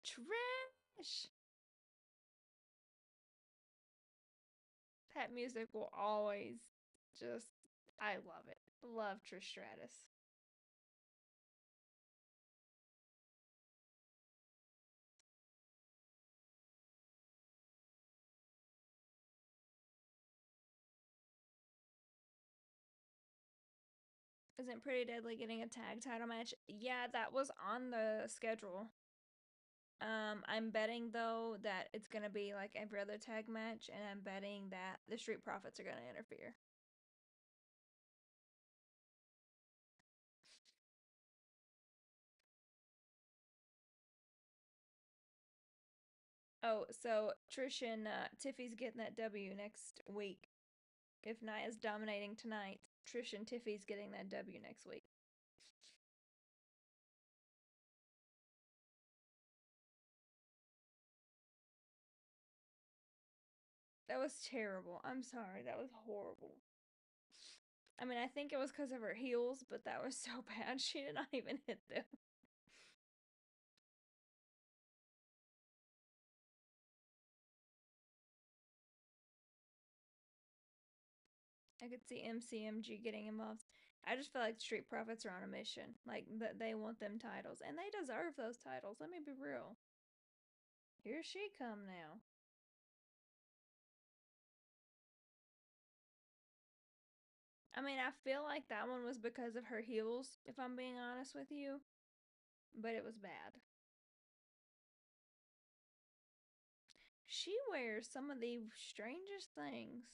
Trash. That music will always just. I love it. Love Trish Stratus. Isn't Pretty Deadly getting a tag title match? Yeah, that was on the schedule. I'm betting though that it's gonna be like every other tag match, and I'm betting that the Street Profits are gonna interfere. Oh, so Trish and Tiffy's getting that W next week. If Nia's dominating tonight, Trish and Tiffy's getting that W next week. That was terrible. I'm sorry. That was horrible. I mean, I think it was because of her heels, but that was so bad. She did not even hit them. I could see MCMG getting involved. I just feel like Street Profits are on a mission. Like, that they want them titles. And they deserve those titles. Let me be real. Here she come now. I mean, I feel like that one was because of her heels, if I'm being honest with you. But it was bad. She wears some of the strangest things.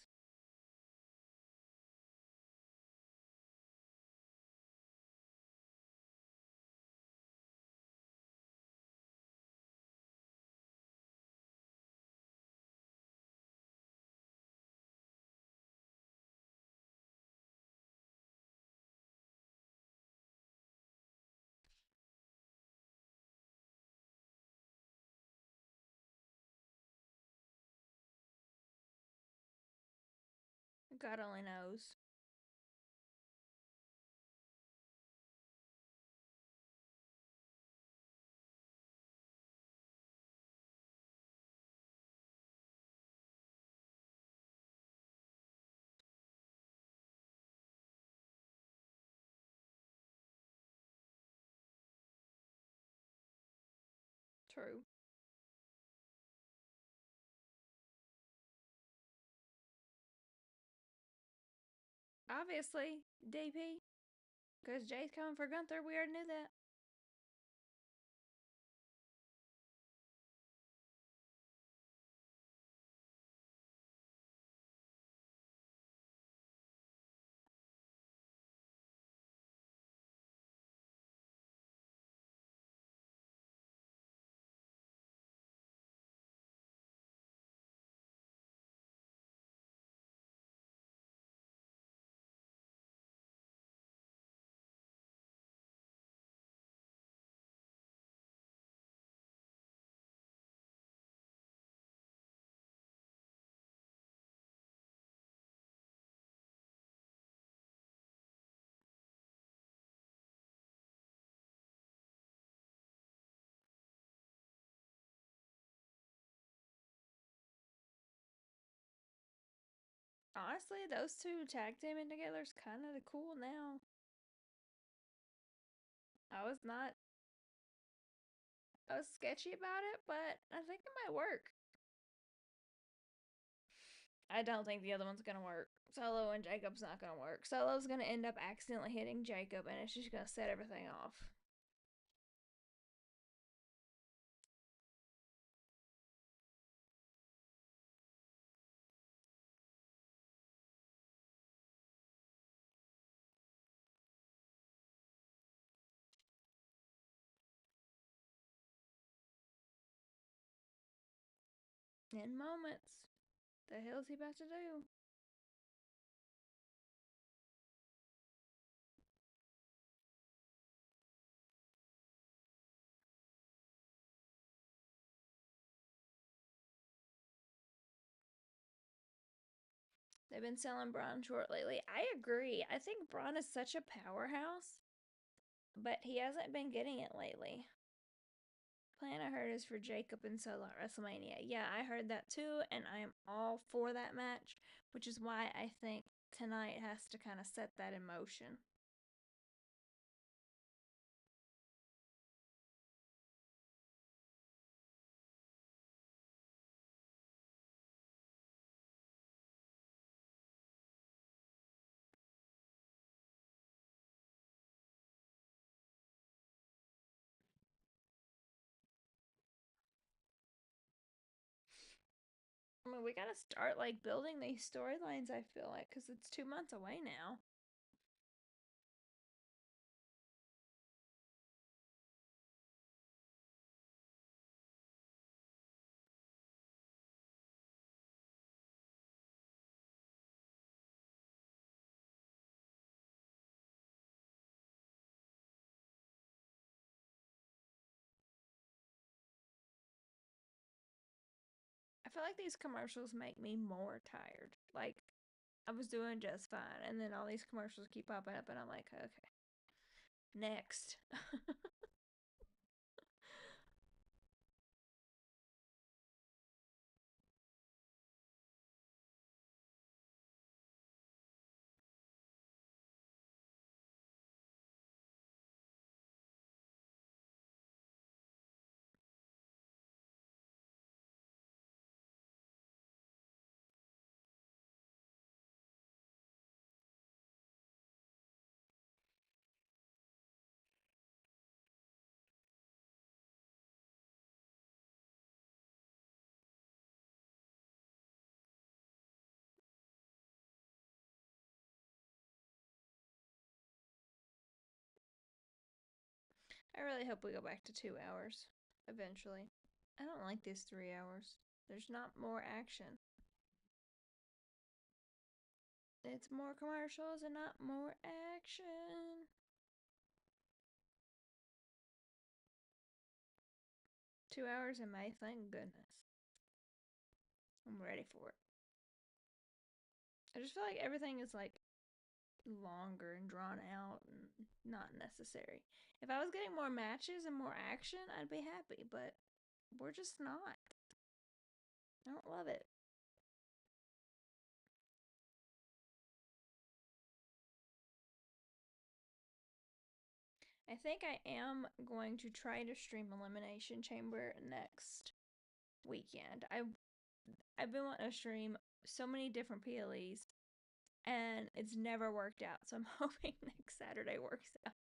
God only knows. True. Obviously, DP. Because Jay's coming for Gunther. We already knew that. Honestly, those two tag teaming together is kind of cool now. I was not. I was sketchy about it, but I think it might work. I don't think the other one's gonna work. Solo and Jacob's not gonna work. Solo's gonna end up accidentally hitting Jacob, and it's just gonna set everything off. In moments. The hell's he about to do? They've been selling Braun short lately. I agree. I think Braun is such a powerhouse, but he hasn't been getting it lately. Plan I heard is for Jacob and Solo at WrestleMania. Yeah, I heard that too, and I am all for that match, which is why I think tonight has to kind of set that in motion. I mean, we gotta start like building these storylines. I feel like because it's 2 months away now. I feel like these commercials make me more tired. Like I was doing just fine, and then all these commercials keep popping up, and I'm like, okay, next. I really hope we go back to 2 hours eventually. I don't like these 3 hours. There's not more action. It's more commercials and not more action. 2 hours in May, thank goodness. I'm ready for it. I just feel like everything is like longer and drawn out and not necessary. If I was getting more matches and more action, I'd be happy, but we're just not. I don't love it. I think I am going to try to stream Elimination Chamber next weekend. I've been wanting to stream so many different PLEs and it's never worked out. So I'm hoping next Saturday works out.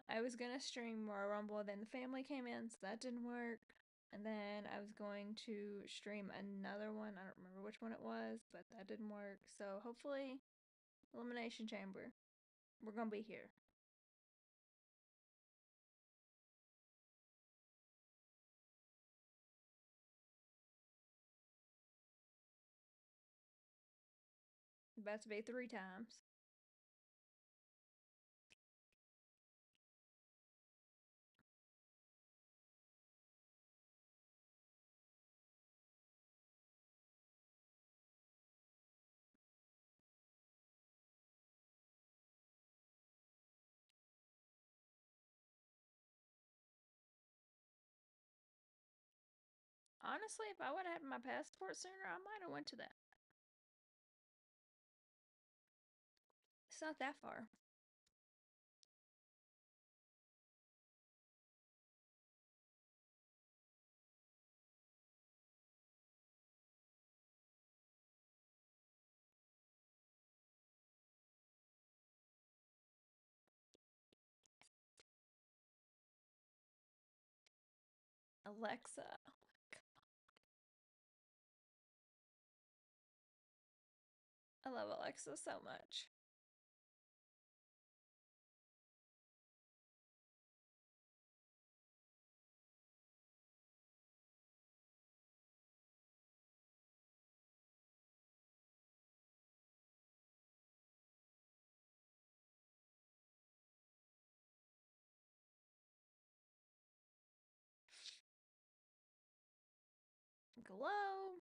I was gonna stream Royal Rumble, then the family came in, so that didn't work. And then I was going to stream another one. I don't remember which one it was, but that didn't work. So hopefully, Elimination Chamber. We're gonna be here. About to be 3 times. Honestly, if I would have had my passport sooner, I might have went to that. It's not that far. Alexa. I love Alexa so much. hello.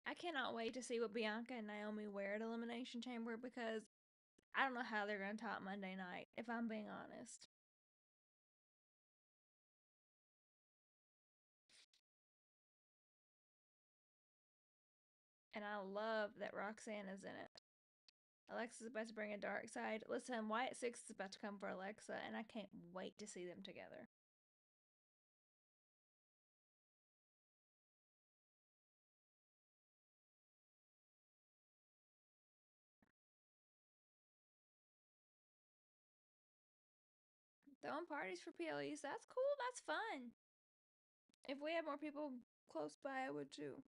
I cannot wait to see what Bianca and Naomi wear at Elimination Chamber because I don't know how they're going to top Monday night, if I'm being honest. And I love that Roxanne is in it. Alexa's about to bring a dark side. Listen, Wyatt Six is about to come for Alexa, and I can't wait to see them together. Throwing parties for PLEs, that's cool, that's fun. If we had more people close by, I would too.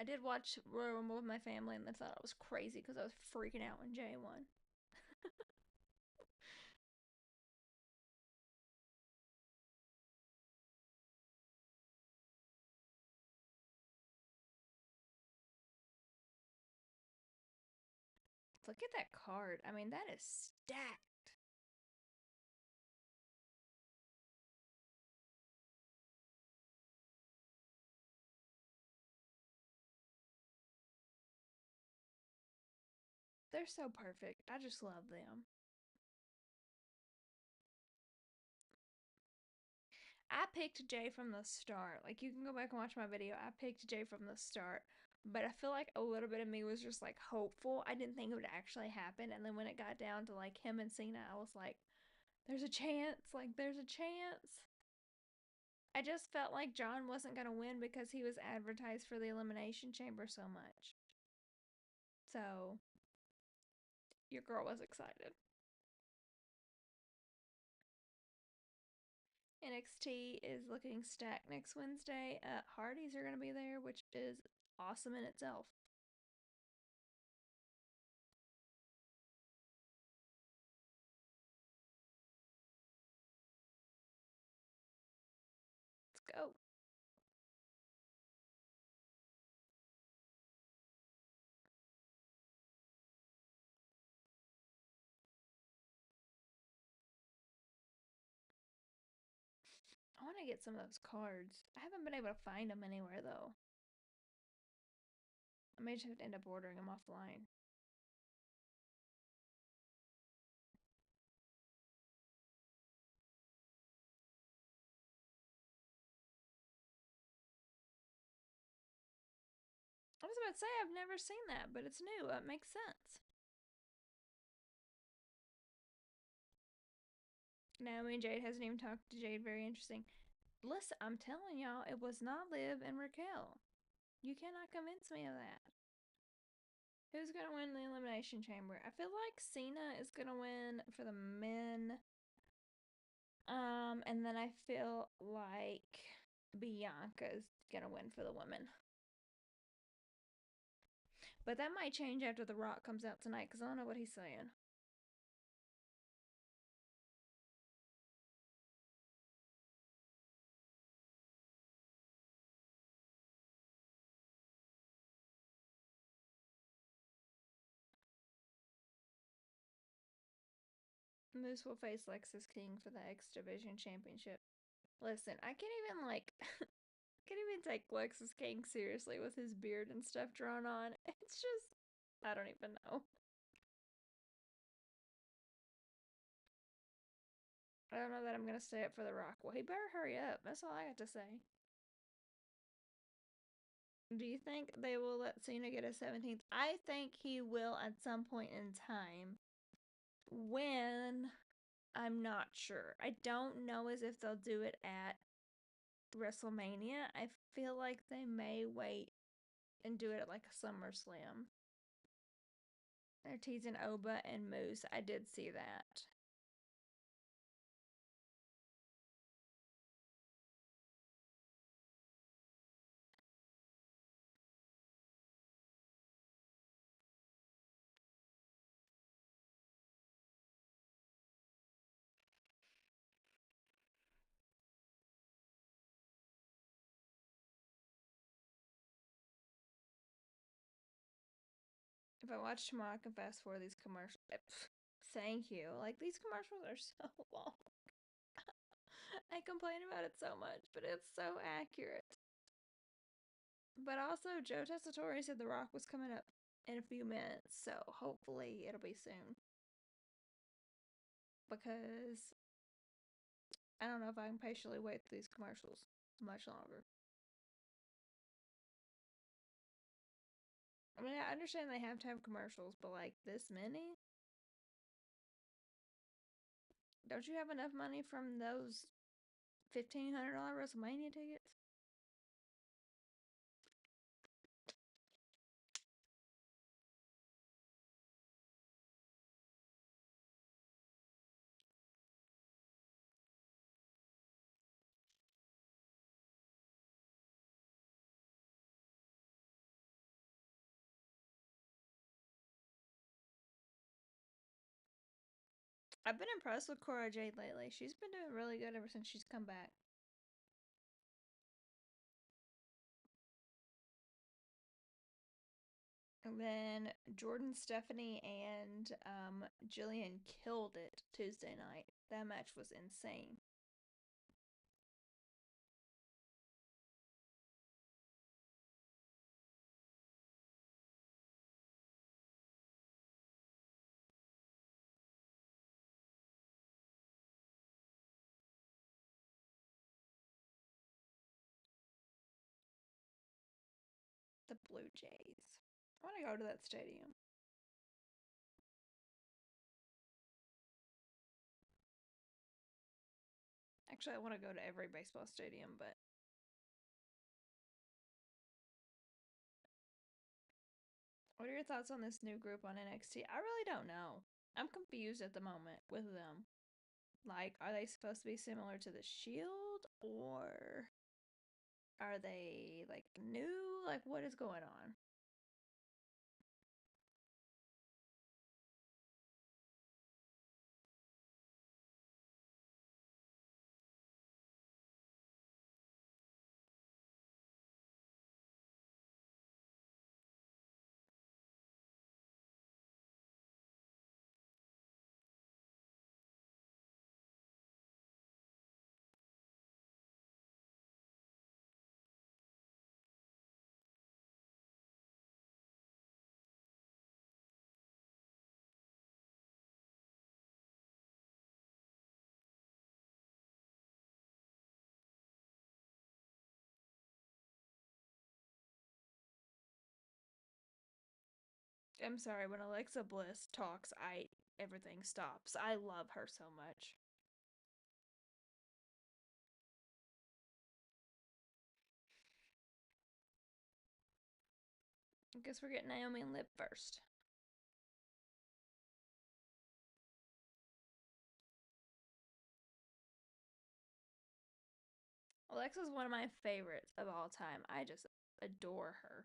I did watch Royal Rumble with my family, and they thought I was crazy because I was freaking out when Jay won. Look at that card. I mean, that is stacked. They're so perfect. I just love them. I picked Jay from the start. Like, you can go back and watch my video. I picked Jay from the start. But I feel like a little bit of me was just like hopeful. I didn't think it would actually happen. And then when it got down to like him and Cena, I was like, there's a chance. Like, there's a chance. I just felt like John wasn't going to win because he was advertised for the Elimination Chamber so much. So, your girl was excited. NXT is looking stacked next Wednesday. Hardys are going to be there, which is awesome in itself. Let's go. I want to get some of those cards. I haven't been able to find them anywhere, though. I may just have to end up ordering them offline. I was about to say, I've never seen that, but it's new. It makes sense. Naomi and Jade hasn't even talked to Jade. Very interesting. Listen, I'm telling y'all, it was not Liv and Raquel. You cannot convince me of that. Who's going to win the Elimination Chamber? I feel like Cena is going to win for the men. And then I feel like Bianca's going to win for the women. But that might change after The Rock comes out tonight because I don't know what he's saying. Moose will face Lexus King for the X Division Championship. Listen, I can't even can't even take Lexus King seriously with his beard and stuff drawn on. It's just, I don't even know. I don't know that I'm gonna stay up for The Rock. Well, he better hurry up. That's all I got to say. Do you think they will let Cena get a 17th? I think he will at some point in time. When, I'm not sure. I don't know as if they'll do it at WrestleMania. I feel like they may wait and do it at like a SummerSlam. They're teasing Oba and Moose. I did see that. If I watch tomorrow, I can fast forward these commercials. Thank you. Like, these commercials are so long. I complain about it so much, but it's so accurate. But also, Joe Tessitore said The Rock was coming up in a few minutes, so hopefully it'll be soon. Because I don't know if I can patiently wait for these commercials much longer. I mean, I understand they have to have commercials, but like this many? Don't you have enough money from those $1,500 WrestleMania tickets? I've been impressed with Cora Jade lately. She's been doing really good ever since she's come back. And then Jordan Stephanie and Jillian killed it Tuesday night. That match was insane. The Blue Jays. I want to go to that stadium. Actually, I want to go to every baseball stadium, but what are your thoughts on this new group on NXT? I really don't know. I'm confused at the moment with them. Like, are they supposed to be similar to the Shield, or are they like new? Like, what is going on? I'm sorry, when Alexa Bliss talks, I everything stops. I love her so much. I guess we're getting Naomi and Liv first. Alexa's one of my favorites of all time. I just adore her.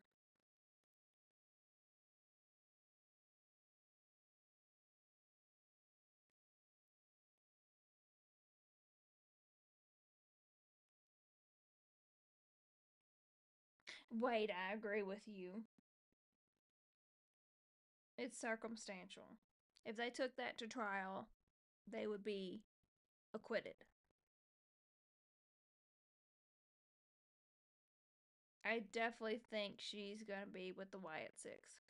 Wait, I agree with you. It's circumstantial. If they took that to trial, they would be acquitted. I definitely think she's gonna be with the Wyatt Six.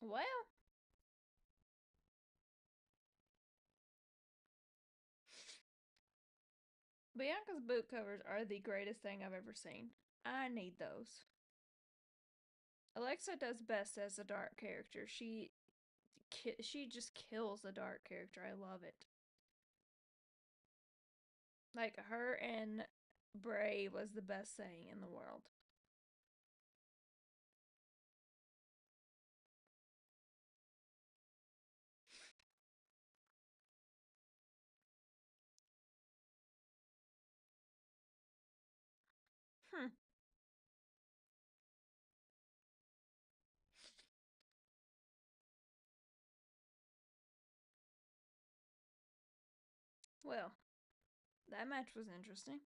Well, Bianca's boot covers are the greatest thing I've ever seen. I need those. Alexa does best as a dark character. She just kills a dark character. I love it. Like her and Bray was the best thing in the world. Hmm. Well, that match was interesting.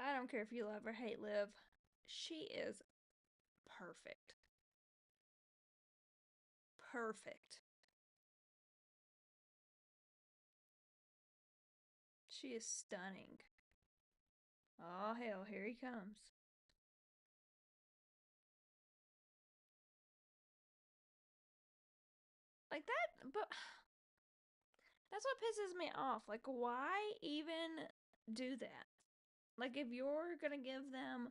I don't care if you love or hate Liv. She is perfect. Perfect. She is stunning. Oh, hell, here he comes. Like that, but that's what pisses me off. Like, why even do that? Like, if you're gonna give them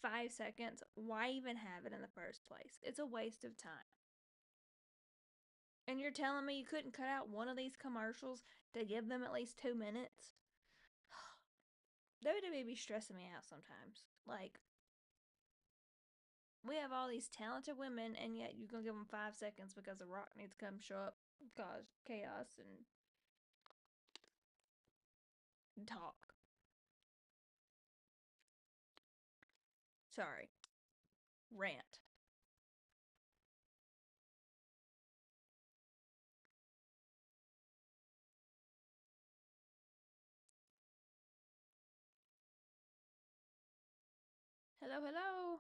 5 seconds, why even have it in the first place? It's a waste of time. And you're telling me you couldn't cut out one of these commercials to give them at least 2 minutes? WWE be stressing me out sometimes. Like, we have all these talented women, and yet you're gonna give them 5 seconds because The Rock needs to come show up, cause chaos, and talk. Sorry, rant. Hello, hello.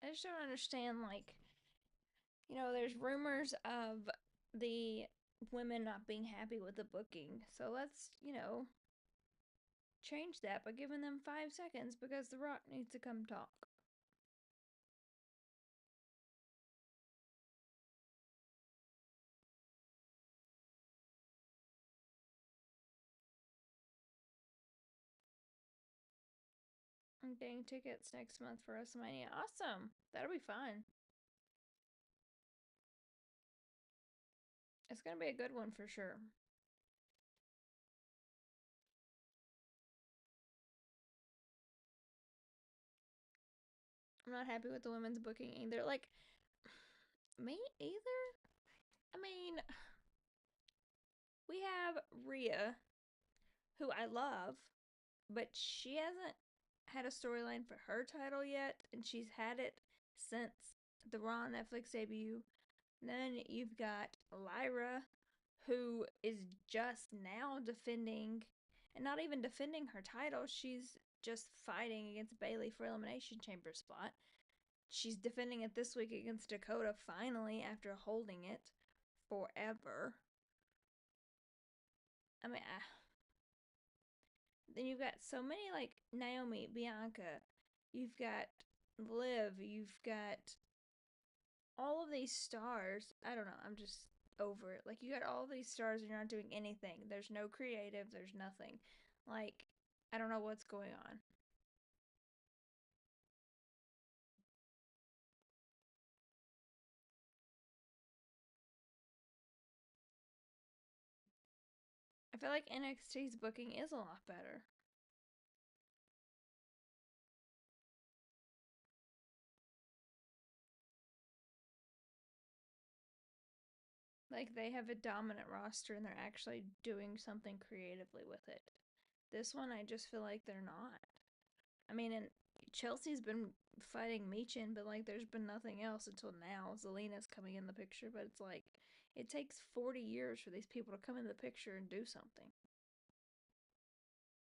I just don't understand. Like, there's rumors of the women not being happy with the booking. So let's, change that by giving them 5 seconds because The Rock needs to come talk. I'm getting tickets next month for WrestleMania. Awesome. That'll be fun. It's going to be a good one for sure. I'm not happy with the women's booking either. Like, me either? I mean, we have Rhea, who I love, but she hasn't had a storyline for her title yet, and she's had it since the Raw Netflix debut. Then you've got Lyra, who is just now defending, and not even defending her title, she's just fighting against Bayley for Elimination Chamber spot. She's defending it this week against Dakota finally after holding it forever. I mean, then you've got so many like Naomi, Bianca, you've got Liv, you've got all of these stars. I don't know, I'm just over it. Like, you got all these stars and you're not doing anything. There's no creative, there's nothing. Like, I don't know what's going on. I feel like NXT's booking is a lot better. Like, they have a dominant roster and they're actually doing something creatively with it. This one, I just feel like they're not. I mean, and Chelsea's been fighting Meechin, but like, there's been nothing else until now. Zelina's coming in the picture, but it's like, it takes 40 years for these people to come in the picture and do something.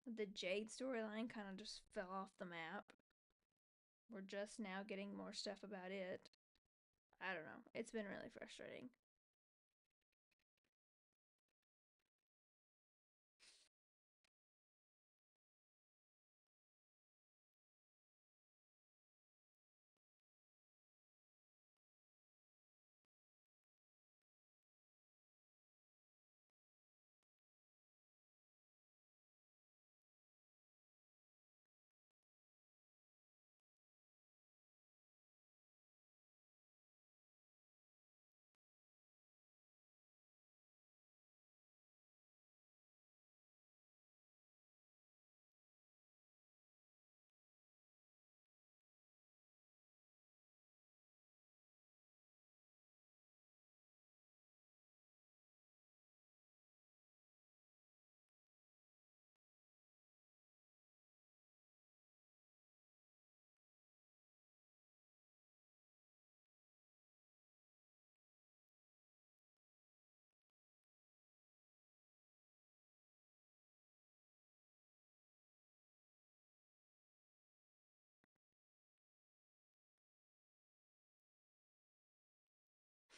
The Jade storyline kind of just fell off the map. We're just now getting more stuff about it. I don't know. It's been really frustrating.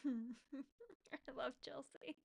I love Chelsea.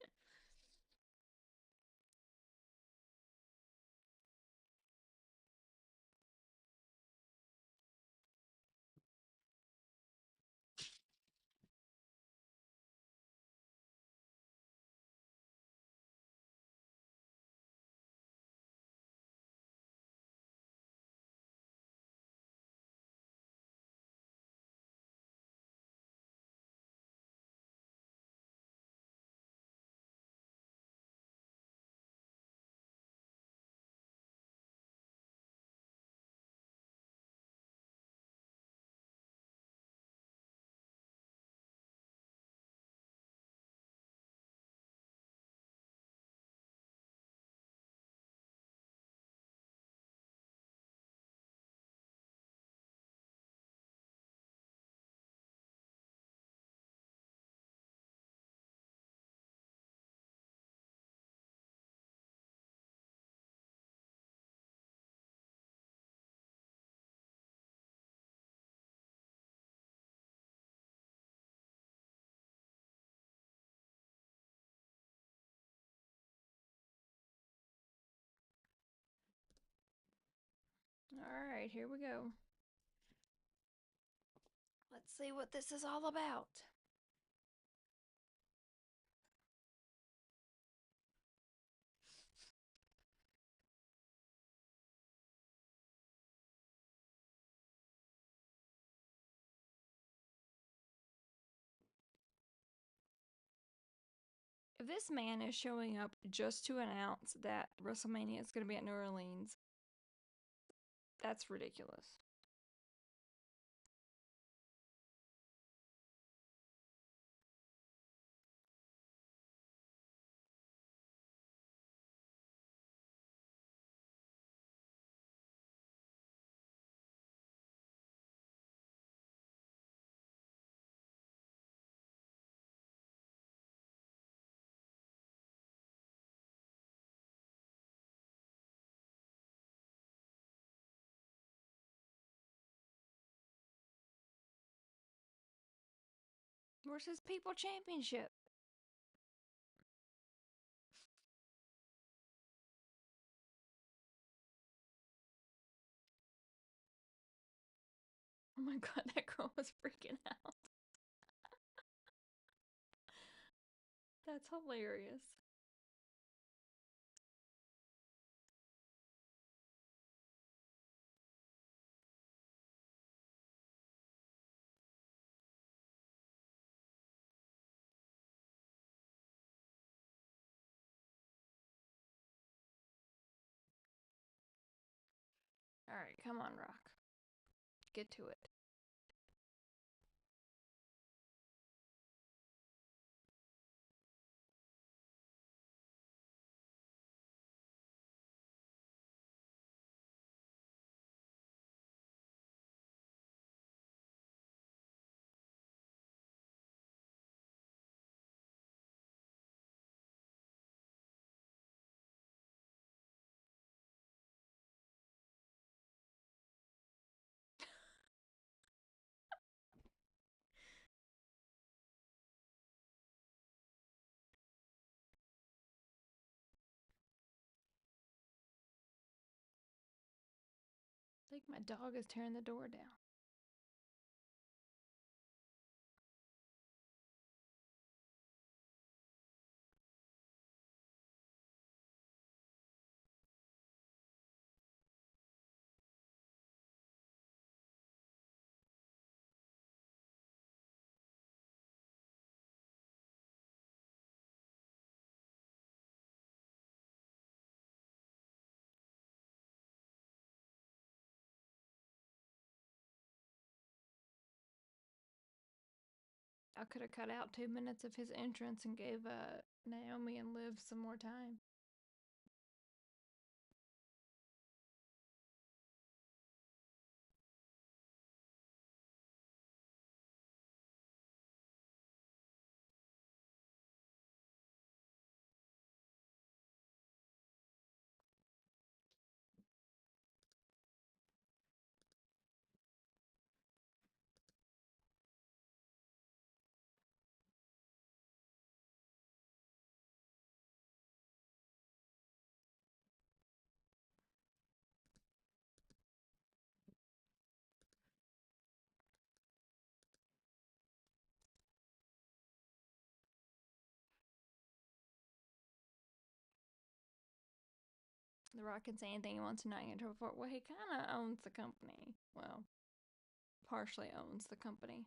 All right, here we go. Let's see what this is all about. If this man is showing up just to announce that WrestleMania is going to be at New Orleans, that's ridiculous. Where's his People Championship? Oh my god, that girl was freaking out. That's hilarious. All right, come on, Rock. Get to it. I think my dog is tearing the door down. I could have cut out 2 minutes of his entrance and gave Naomi and Liv some more time. The Rock can say anything he wants to not get in trouble for. Well, he kind of owns the company. Well, partially owns the company.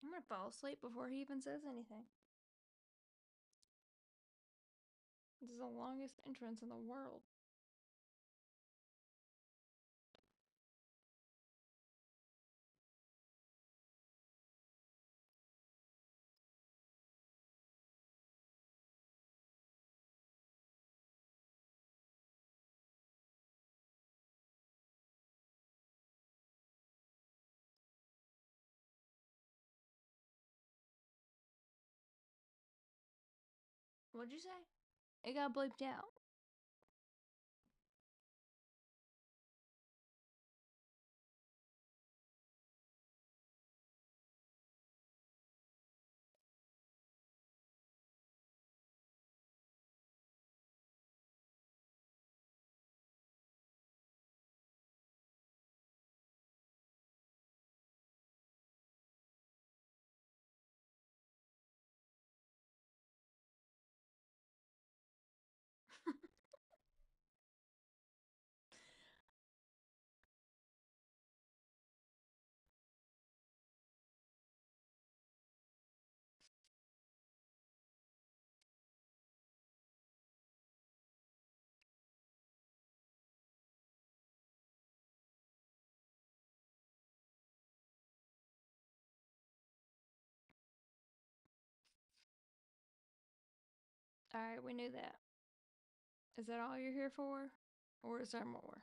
I'm gonna fall asleep before he even says anything. This is the longest entrance in the world. What'd you say? It got bleeped out. Alright, we knew that. Is that all you're here for? Or is there more?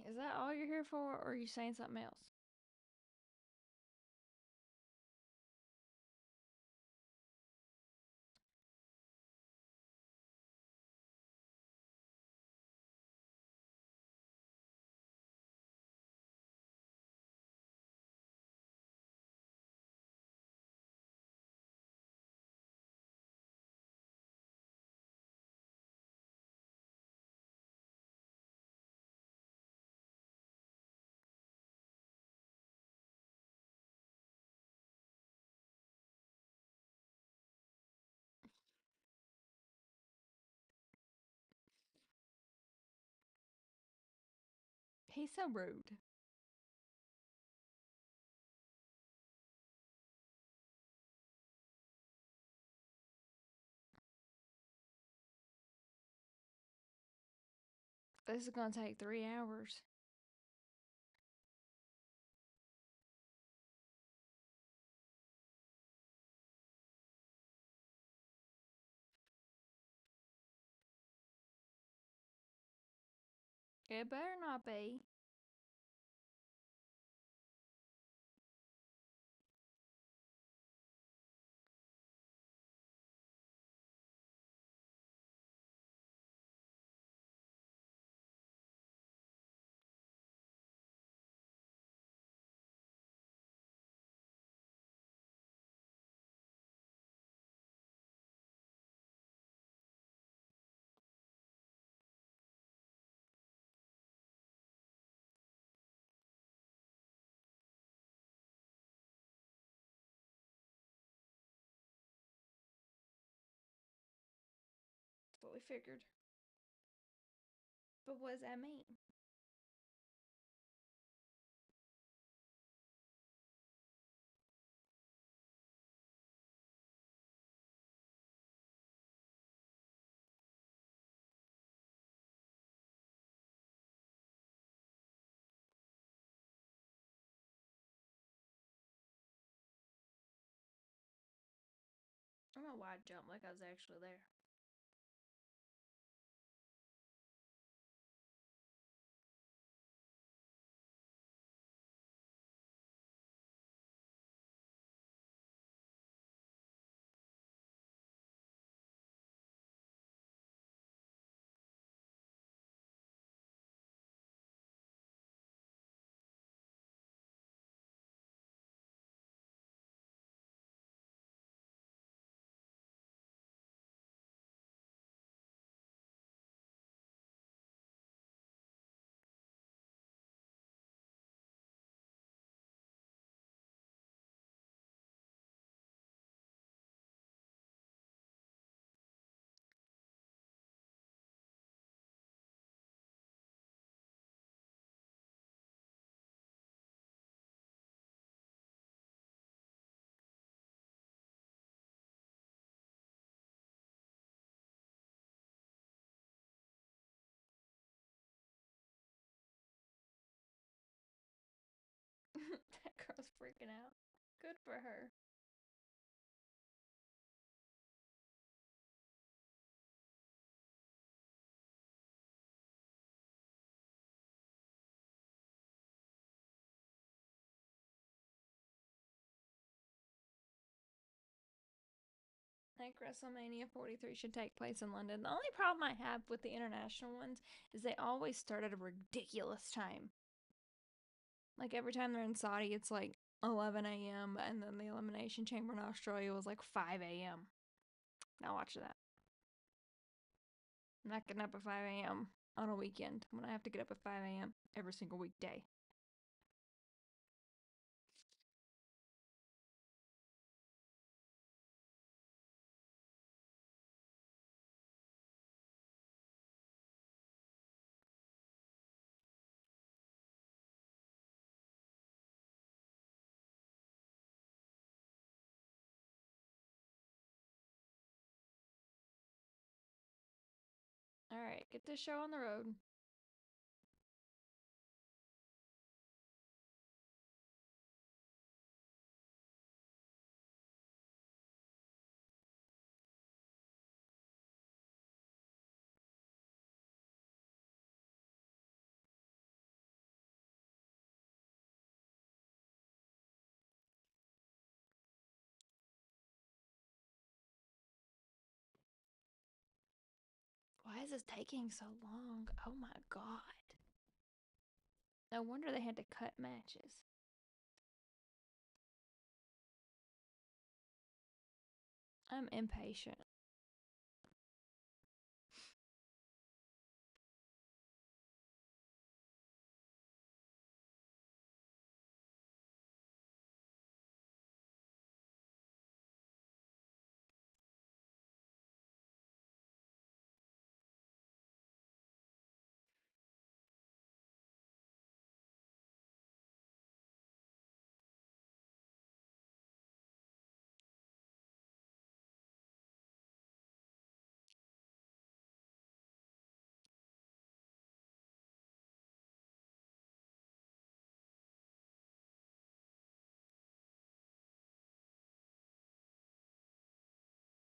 Is that all you're here for, or are you saying something else? He's so rude. This is gonna take 3 hours. It better not be. That's what we figured. But what does that mean? I'm gonna wide jump like I was actually there. That girl's freaking out. Good for her. I think WrestleMania 43 should take place in London. The only problem I have with the international ones is they always start at a ridiculous time. Like every time they're in Saudi, it's like 11 a.m., and then the Elimination Chamber in Australia was like 5 a.m. Now watch that. I'm not getting up at 5 a.m. on a weekend. I'm gonna have to get up at 5 a.m. every single weekday. All right, get this show on the road. Why is this taking so long? Oh my god. No wonder they had to cut matches. I'm impatient.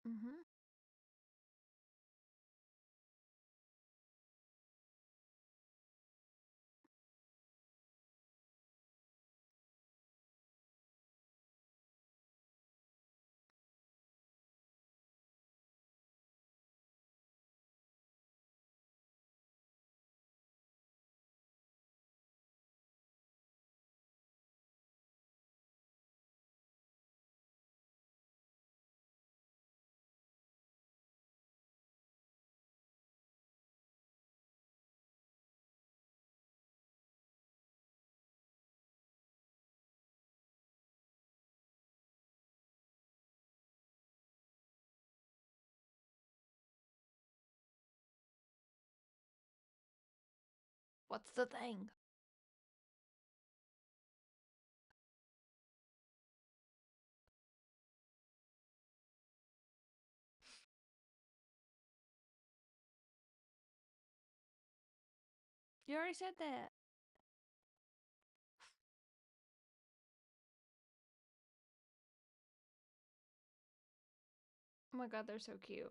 Mm-hmm. What's the thing? You already said that. Oh my god, they're so cute.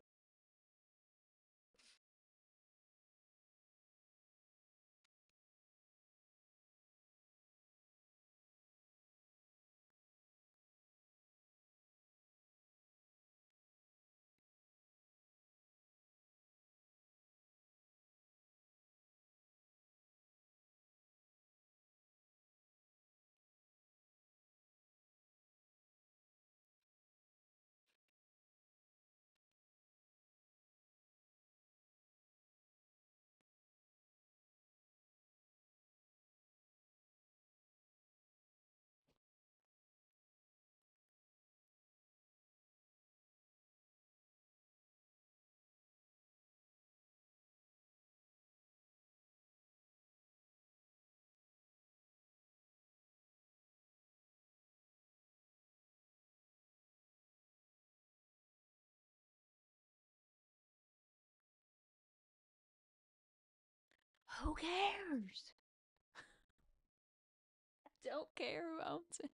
Who cares? I don't care who owns it.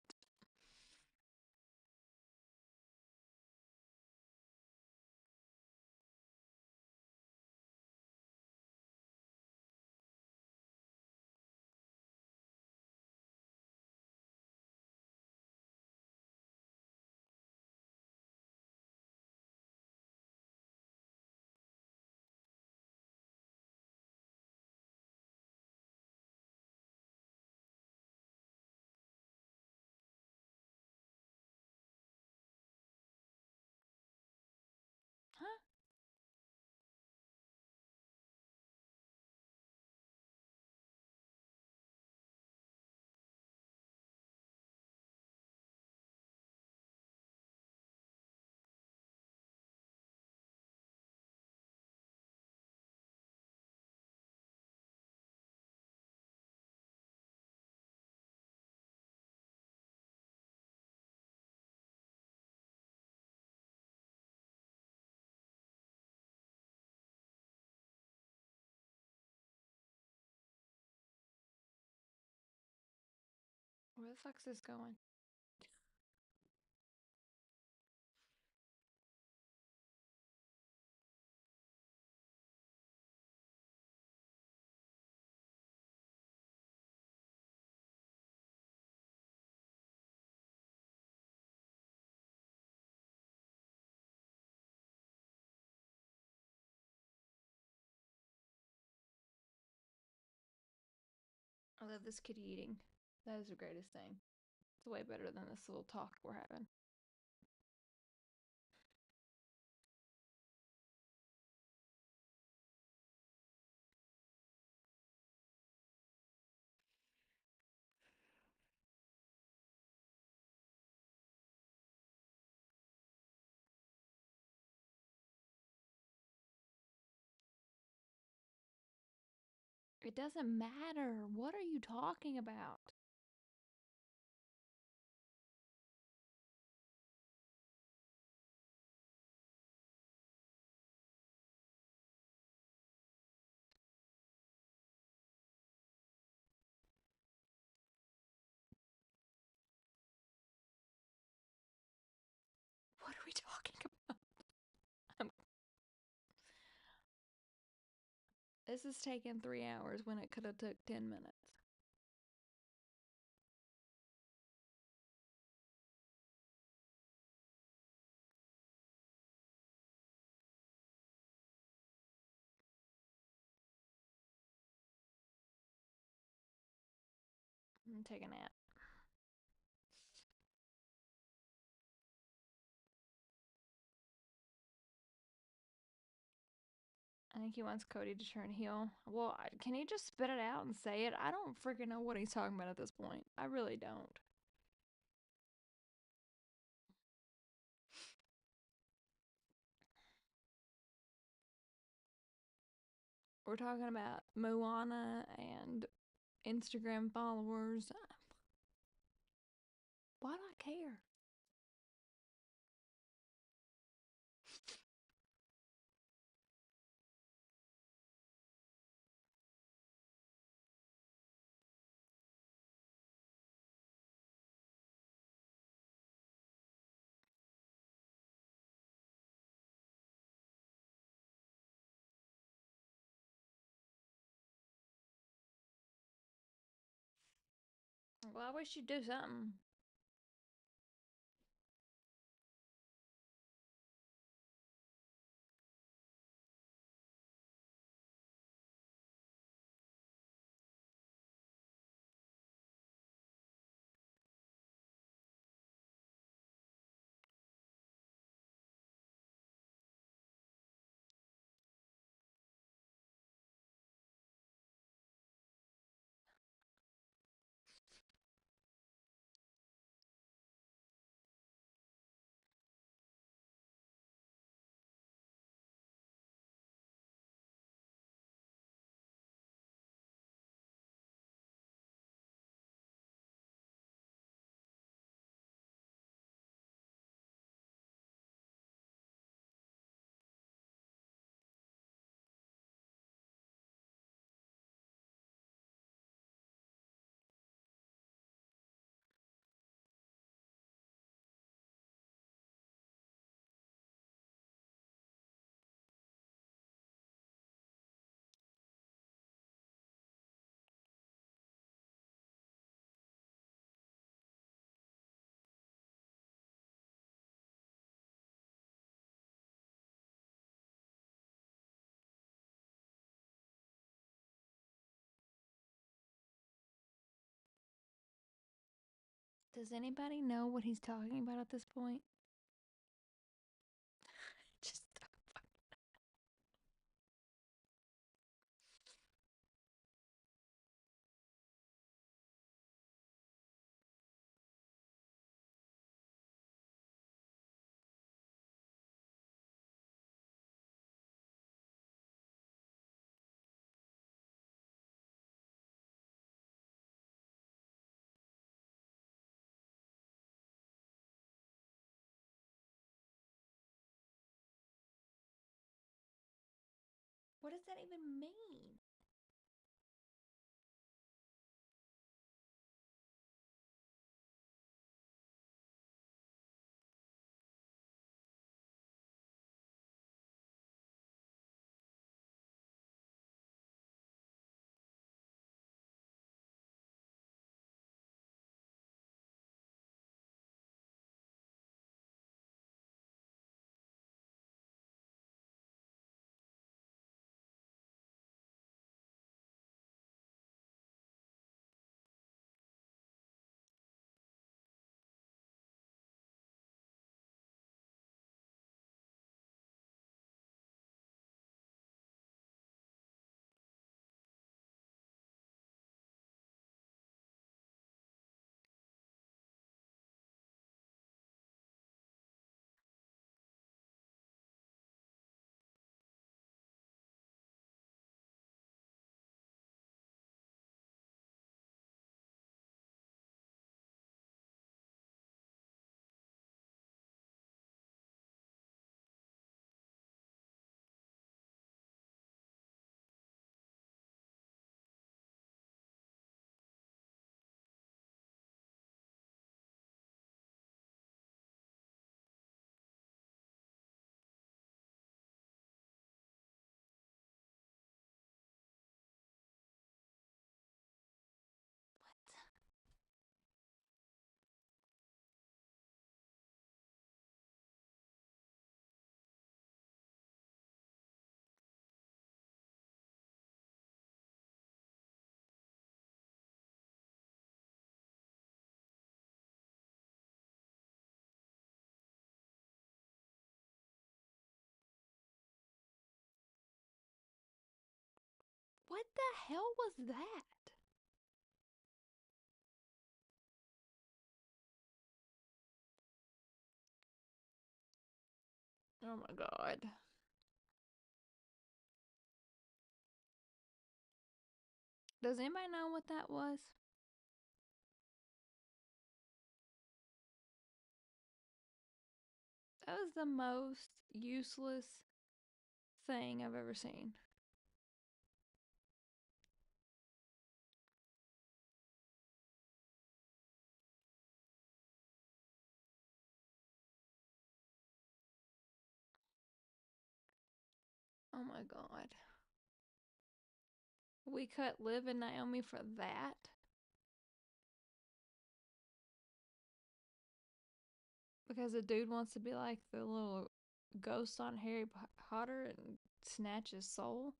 Huh? Where the fuck's this going? I love this kitty eating. That is the greatest thing. It's way better than this little talk we're having. It doesn't matter. What are you talking about? What are we talking about? I'm... This is taking 3 hours when it could have took 10 minutes. I'm gonna take a nap. I think he wants Cody to turn heel. Well, can he just spit it out and say it? I don't freaking know what he's talking about at this point. I really don't. We're talking about Moana and Instagram followers. Why do I care? Well, I wish you'd do something. Does anybody know what he's talking about at this point? Just what does that even mean? What the hell was that? Oh my god. Does anybody know what that was? That was the most useless thing I've ever seen. Oh my god. We cut Liv and Naomi for that? Because the dude wants to be like the little ghost on Harry Potter and snatch his soul?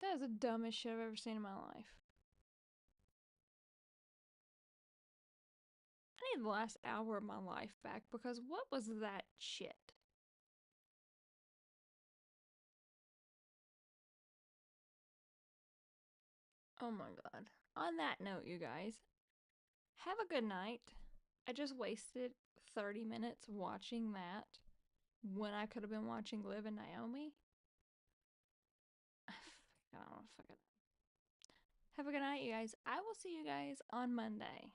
That is the dumbest shit I've ever seen in my life. I need the last hour of my life back because what was that shit? Oh my god. On that note, you guys, have a good night. I just wasted 30 minutes watching that when I could have been watching Liv and Naomi. I don't know. Fuck it. Have a good night, you guys. I will see you guys on Monday.